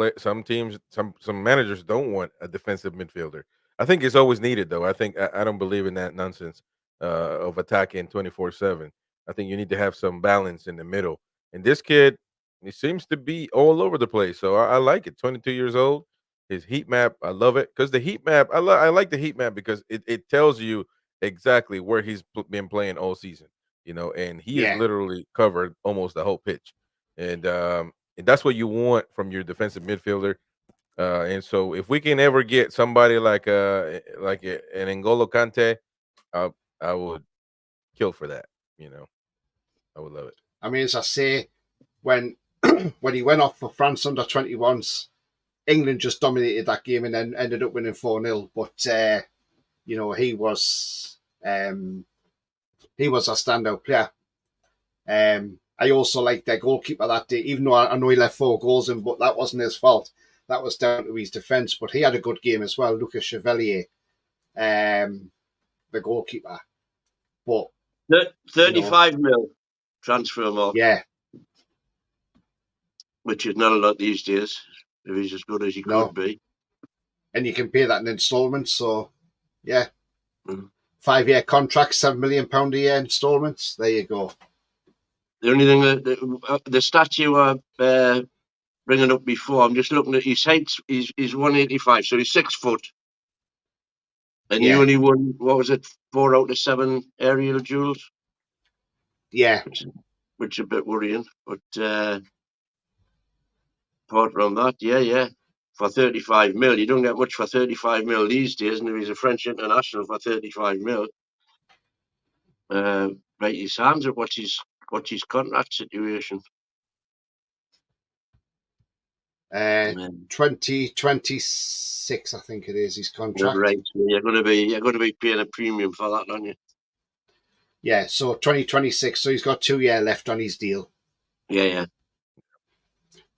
teams, some managers don't want a defensive midfielder. I think it's always needed, though. I don't believe in that nonsense of attacking 24/7. I think you need to have some balance in the middle. And this kid, he seems to be all over the place. So I like it. 22 years old. His heat map, I love it, because the heat map, I like the heat map because it tells you exactly where he's been playing all season. And he has Yeah. literally covered almost the whole pitch, and that's what you want from your defensive midfielder. And so, if we can ever get somebody like an N'Golo Kante, I would kill for that. I would love it. I mean, as I say, when when he went off for France under 21s, England just dominated that game and then ended up winning 4-0. But he was a standout player. I also liked their goalkeeper that day, even though I know he left 4 goals in, but that wasn't his fault. That was down to his defence. But he had a good game as well, Lucas Chevalier, the goalkeeper. But 35 mil. transfer mark. Yeah, Which is not a lot these days, if he's as good as he no. could be. And you can pay that in instalments. So, yeah. Mm. 5-year contract, £7 million a year instalments. There you go. The only thing the stats you were bringing up before, I'm just looking at his height. He's 185, so he's 6 foot. And he Yeah. only won, what was it, 4 out of 7 aerial duels? Yeah. Which is a bit worrying. But apart from that, yeah. For 35 mil, you don't get much for 35 mil these days. And if he's a French international for 35 mil, right, his hands up. What's his contract situation? 2026, I think it is his contract. Right, you're going to be paying a premium for that, aren't you? Yeah, so 2026. So he's got 2 years left on his deal. Yeah.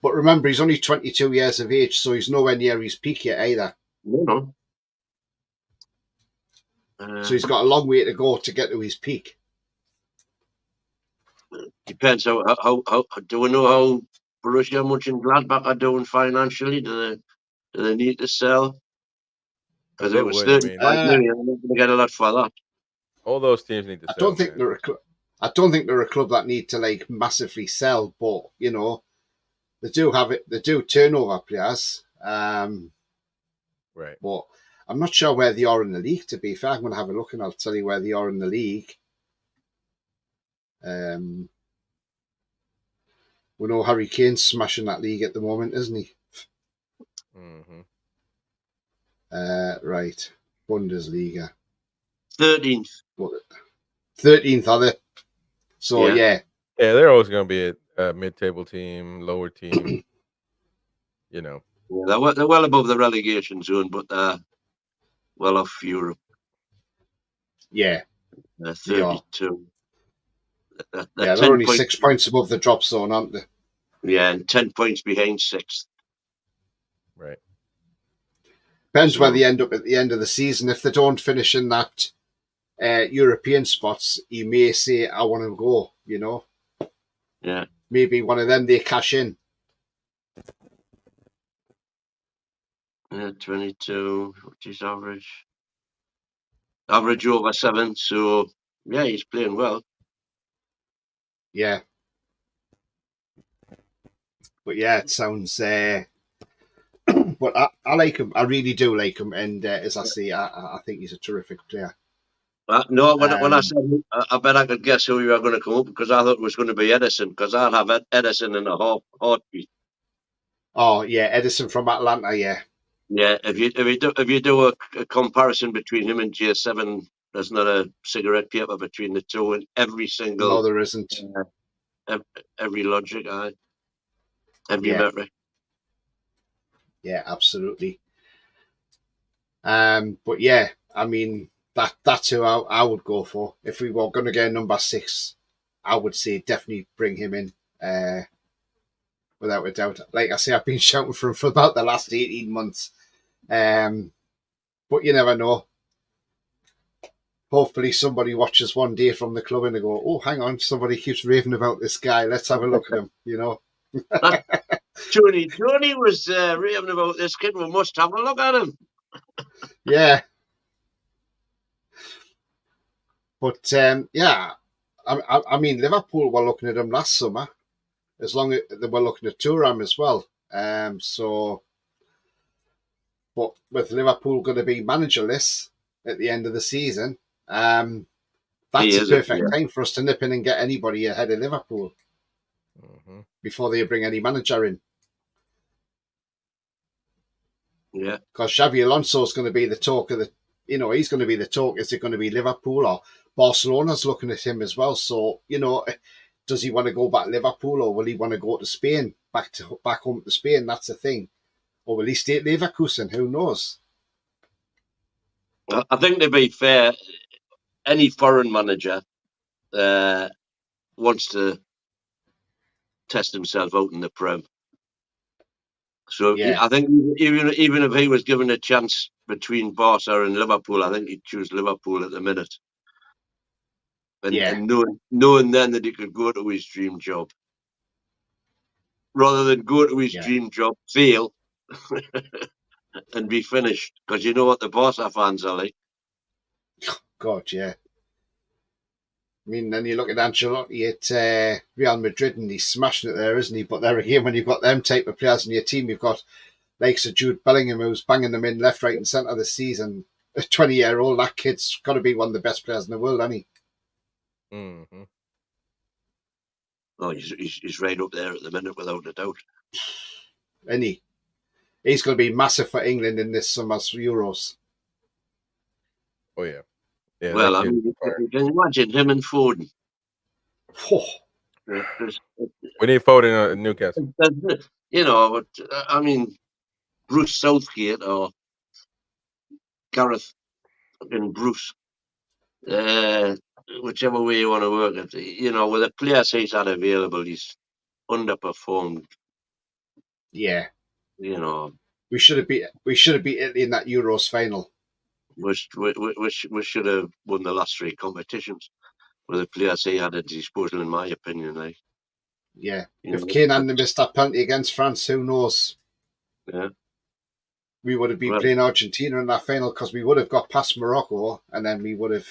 But remember, he's only 22 years of age, so he's nowhere near his peak yet either. No. So he's got a long way to go to get to his peak. Depends how do we know how Borussia Mönchengladbach are doing financially? Do they need to sell? Because They it was would. I mean, 35 million. They're not going to get a lot for that. all those teams need to I sell. don't think they're I don't think they're a club that need to like massively sell, but you know, they do have it. They do turnover players. Right. But I'm not sure where they are in the league. To be fair, I'm going to have a look and I'll tell you where they are in the league. We know Harry Kane's smashing that league at the moment, isn't he? Mm-hmm. Right, Bundesliga. 13th. 13th, are they? So yeah. Yeah, they're always going to be a mid-table team, lower team. You know. Yeah, they're well above the relegation zone, but they're well off Europe. Yeah. 32. They're only 6 points above the drop zone, aren't they? Yeah, and 10 points behind 6th. Right. Depends where they end up at the end of the season. If they don't finish in that European spots, you may say, I want to go, you know? Yeah. Maybe one of them they cash in. Yeah, 22, which is average. Average over 7, so yeah, he's playing well. Yeah. But yeah, it sounds... but I like him. I really do like him. And as I say, I think he's a terrific player. No, when I said I bet I could guess who you were going to come up because I thought it was going to be Edison because I'd have Edison in a heartbeat. Oh yeah, Edison from Atlanta. Yeah. Yeah, if you do a comparison between him and J7, there's not a cigarette paper between the two in every single. No, there isn't. Every logic, every metric. Yeah, absolutely. But yeah, I mean that's who I would go for if we were going to get number 6. I would say definitely bring him in, without a doubt. Like I say, I've been shouting for him for about the last 18 months. But you never know. Hopefully somebody watches one day from the club and they go, oh, hang on, somebody keeps raving about this guy. Let's have a look at him, you know. Johnny was raving about this kid. We must have a look at him. Yeah. But, yeah, I mean, Liverpool were looking at him last summer, as long as they were looking at Thuram as well. But with Liverpool going to be managerless at the end of the season, that's the perfect time for us to nip in and get anybody ahead of Liverpool before they bring any manager in. Yeah. Because Xabi Alonso is going to be the talk of the, you know, he's going to be the talk. Is it going to be Liverpool or Barcelona's looking at him as well? So, you know, does he want to go back to Liverpool or will he want to go to Spain, back home to Spain? That's the thing. Or will he stay at Leverkusen? Who knows? I think to be fair, any foreign manager wants to test himself out in the Prem. So I think even if he was given a chance between Barca and Liverpool, I think he'd choose Liverpool at the minute. and knowing then that he could go to his dream job rather than go to his dream job, fail, and be finished. Because you know what the Barca fans are like. God, yeah. I mean, then you look at Ancelotti at Real Madrid and he's smashing it there, isn't he? But there again, when you've got them type of players in your team, you've got likes of Jude Bellingham who's banging them in left, right, and centre this season. A 20-year-old, that kid's got to be one of the best players in the world, hasn't he? Mm-hmm. Oh, he's right up there at the minute, without a doubt. And he's going to be massive for England in this summer's Euros. Oh yeah. Yeah. Well, I mean, you can imagine him and Foden. Oh. We need Foden in Newcastle. You know, but I mean, Bruce Southgate or Gareth and Bruce, whichever way you want to work it. You know, with the players he's had available, he's underperformed. Yeah. You know, we should have beat Italy in that Euros final. We should have won the last 3 competitions with the players he had at disposal, in my opinion. Like, yeah, if Kane hadn't missed that penalty against France, who knows? Yeah, we would have been playing Argentina in that final because we would have got past Morocco, and then we would have.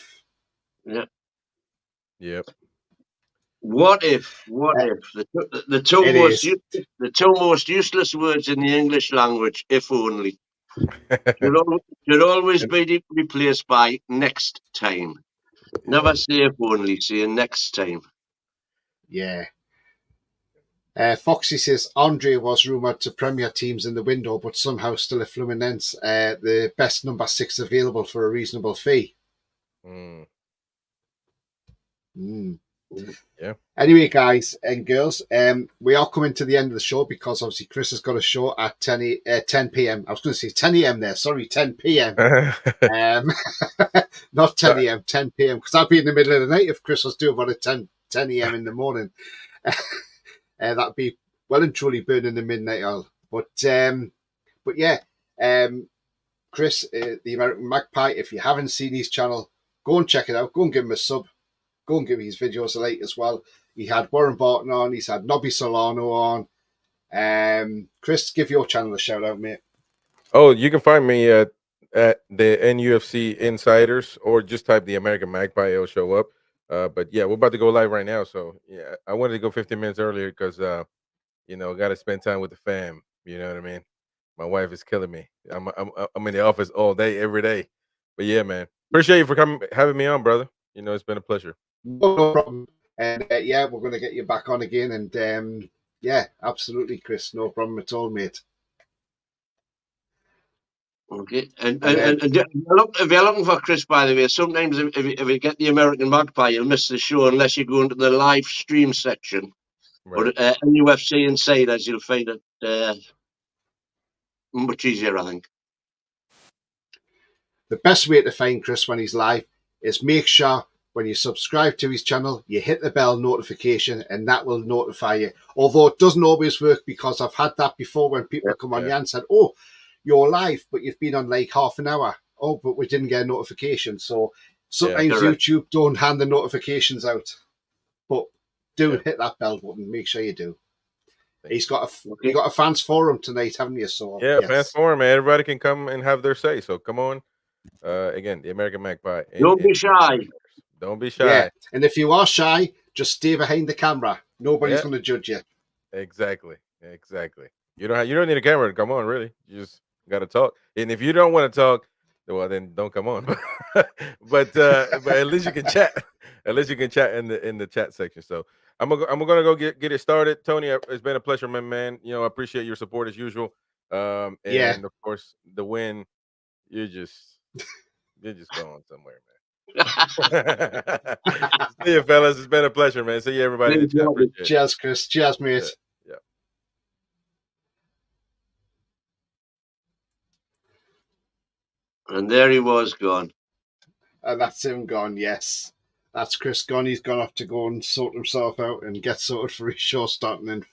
Yeah. Yep. What if the two most useless words in the English language, if only, should always be replaced by next time. Never say if only, say next time. Yeah. Foxy says Andre was rumoured to Premier teams in the window, but somehow still a Fluminense, the best number 6 available for a reasonable fee. Yeah. Anyway, guys and girls, we are coming to the end of the show because obviously Chris has got a show at 10 p.m. I was going to say 10 a.m. there. Sorry, 10 p.m. Not 10 a.m., 10 p.m. Because I'd be in the middle of the night if Chris was doing one at 10 a.m. in the morning. That'd be well and truly burning the midnight oil. But yeah, Chris, the American Magpie, if you haven't seen his channel, go and check it out. Go and give him a sub. Go and give his videos a like as well. He had Warren Barton on. He's had Nobby Solano on. Chris, give your channel a shout out, mate. Oh, you can find me at the NUFC Insiders, or just type the American Magpie. It'll show up. But yeah, we're about to go live right now. So yeah, I wanted to go 15 minutes earlier because got to spend time with the fam. You know what I mean? My wife is killing me. I'm in the office all day, every day. But yeah, man, appreciate you for having me on, brother. It's been a pleasure. No problem. And yeah, we're going to get you back on again. And yeah, absolutely, Chris. No problem at all, mate. Okay. And if you're looking for Chris, by the way, sometimes if you get the American Magpie, you'll miss the show unless you go into the live stream section. Right. But UFC Insiders, you'll find it much easier, I think. The best way to find Chris when he's live is make sure when you subscribe to his channel, you hit the bell notification, and that will notify you. Although it doesn't always work, because I've had that before when people come on here and said, "Oh, you're live, but you've been on like half an hour." Oh, but we didn't get a notification. So sometimes YouTube don't hand the notifications out. But do hit that bell button. Make sure you do. You got a fans forum tonight, haven't you? So yeah, yes. Fans forum, man. Everybody can come and have their say. So come on. Again, the American Magpie. Don't be shy. Don't be shy. Yeah, and if you are shy, just stay behind the camera. Nobody's going to judge you. Exactly. You don't need a camera to come on, really. You just got to talk. And if you don't want to talk, well, then don't come on. but at least you can chat. At least you can chat in the chat section. So I'm gonna go get it started. Tony, it's been a pleasure, my man. I appreciate your support as usual. And of course, the win. You're just going somewhere, man. See you, fellas. It's been a pleasure, man. See you, everybody. In the chat. Cheers, Chris. Cheers, mate. Yeah. And there he was gone. And that's him gone, yes. That's Chris gone. He's gone off to go and sort himself out and get sorted for his show starting in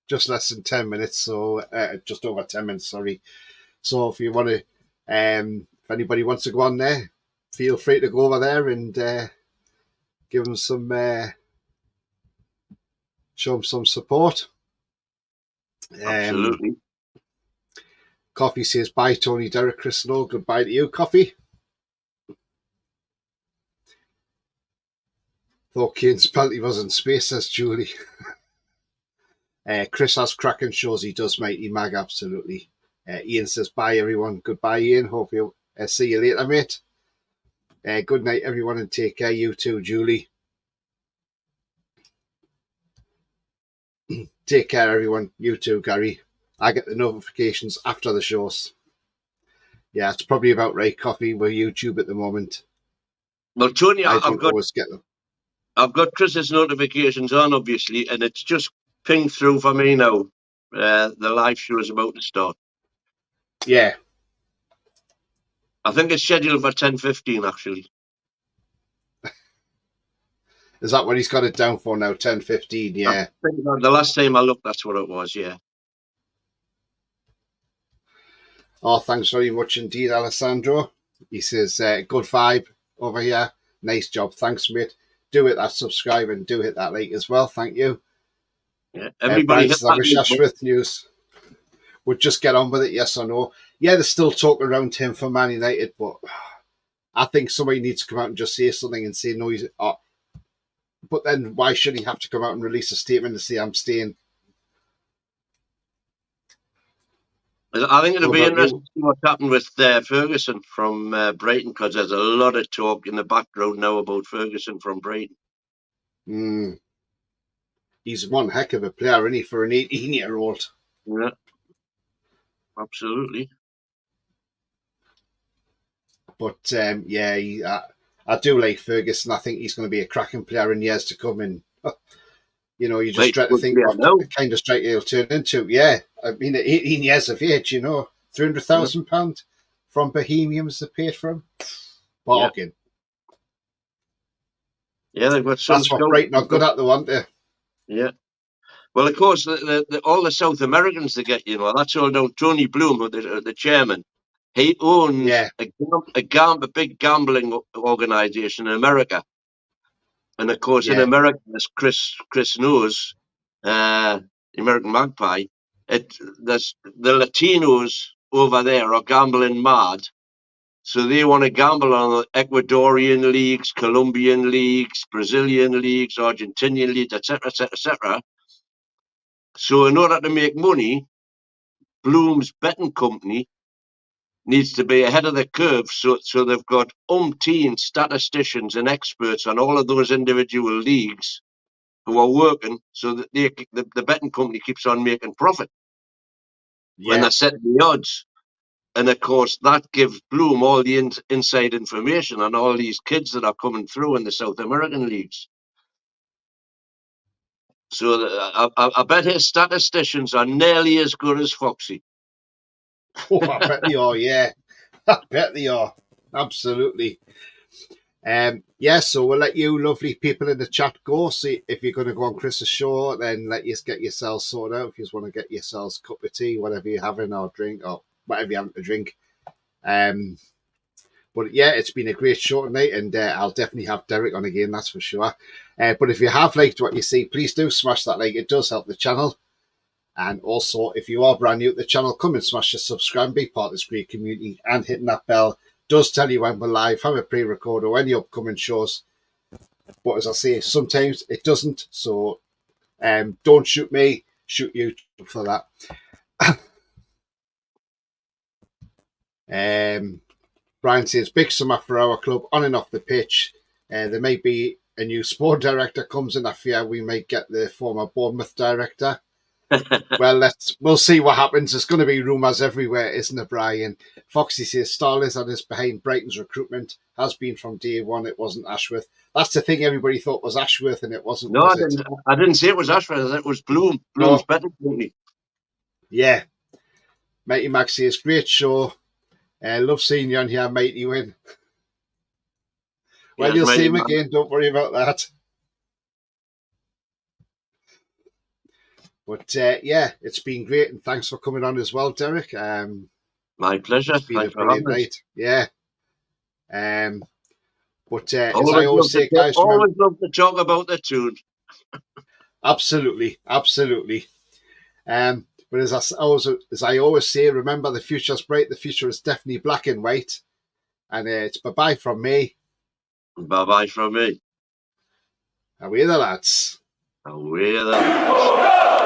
just less than 10 minutes. So, just over 10 minutes, sorry. So, if you want to, if anybody wants to go on there, feel free to go over there and give give him some, show him some support. Absolutely. Coffee says, bye, Tony, Derek, Chris, and all. Goodbye to you, Coffee. Thought Kane's penalty was in space, says Julie. Chris has cracking shows he does, Mighty Mag, absolutely. Ian says, bye, everyone. Goodbye, Ian. Hope you see you later, mate. Good night, everyone, and take care. You too, Julie. Take care, everyone. You too, Gary. I get the notifications after the shows. Yeah, it's probably about right, Coffee, with YouTube at the moment. Well, Tony, I don't always get them. I've got Chris's notifications on, obviously, and it's just pinged through for me now. The live show is about to start. Yeah. I think it's scheduled for 10:15, actually. Is that what he's got it down for now? 10:15, yeah. I think the last time I looked, that's what it was, yeah. Oh, thanks very much indeed, Alessandro. He says, good vibe over here. Nice job. Thanks, mate. Do hit that subscribe and do hit that like as well. Thank you. Yeah, everybody hit that. I wish Ashworth News would just get on with it, yes or no. Yeah, they're still talking around him for Man United, but I think somebody needs to come out and just say something and say no. But then why should he have to come out and release a statement and say I'm staying? I think it'll be interesting to see what's happened with Ferguson from Brighton, because there's a lot of talk in the background now about Ferguson from Brighton. He's one heck of a player, isn't he, for an 18-year-old? Yeah, absolutely. But I do like Ferguson. I think he's going to be a cracking player in years to come. And you know, you just try to think what kind of striker he'll turn into. Yeah, I mean, at 18 years of age, you know, £300,000 from Bohemians they paid for him. Bargain. Yeah, they've got some. That's what Brighton are good at, though, aren't they? Yeah. Well, of course, all the South Americans they get, you know, that's all down. Tony Bloom, the chairman, he owns a big gambling organization in America. And of course, in America, as Chris knows, the American Magpie, there's the Latinos over there are gambling mad. So they want to gamble on the Ecuadorian leagues, Colombian leagues, Brazilian leagues, Argentinian leagues, etc., etc., etc. So in order to make money, Bloom's betting company needs to be ahead of the curve. So they've got umpteen statisticians and experts on all of those individual leagues who are working so that the betting company keeps on making profit when they're setting the odds. And of course, that gives Bloom all the inside information on all these kids that are coming through in the South American leagues. So I bet his statisticians are nearly as good as Foxy. Oh, I bet they are, yeah. I bet they are. Absolutely. So we'll let you lovely people in the chat go. See if you're going to go on Chris's show, then let you get yourselves sorted out. If you just want to get yourselves a cup of tea, whatever you're having, or drink, or whatever you're having to drink. But yeah, it's been a great show tonight, and I'll definitely have Derek on again, that's for sure. But if you have liked what you see, please do smash that like. It does help the channel. And also, if you are brand new to the channel, come and smash the subscribe and be part of this great community. And hitting that bell does tell you when we're live, have a pre-record or any upcoming shows. But as I say, sometimes it doesn't. So don't shoot me, shoot you for that. Brian says, big summer for our club, on and off the pitch. There may be a new sport director comes in. I fear we may get the former Bournemouth director. Well, we'll see what happens. There's going to be rumours everywhere, isn't there, Brian? Foxy says Starlizard is behind Brighton's recruitment. Has been from day one. It wasn't Ashworth. That's the thing everybody thought was Ashworth, and it wasn't. No, I didn't say it was Ashworth. It was Bloom. Bloom's betting company. Yeah. Mighty Max says, great show. Love seeing you on here, Mighty Wyn. Well, you'll see him again. Don't worry about that. But it's been great, and thanks for coming on as well, Derek. My pleasure. It's been a brilliant night. Yeah. But as I always say, guys, remember, always love to talk about the Toon. absolutely. But as I always say, remember the future's bright. The future is definitely black and white. And it's bye-bye from me. Bye-bye from me. Away the lads. Away the lads.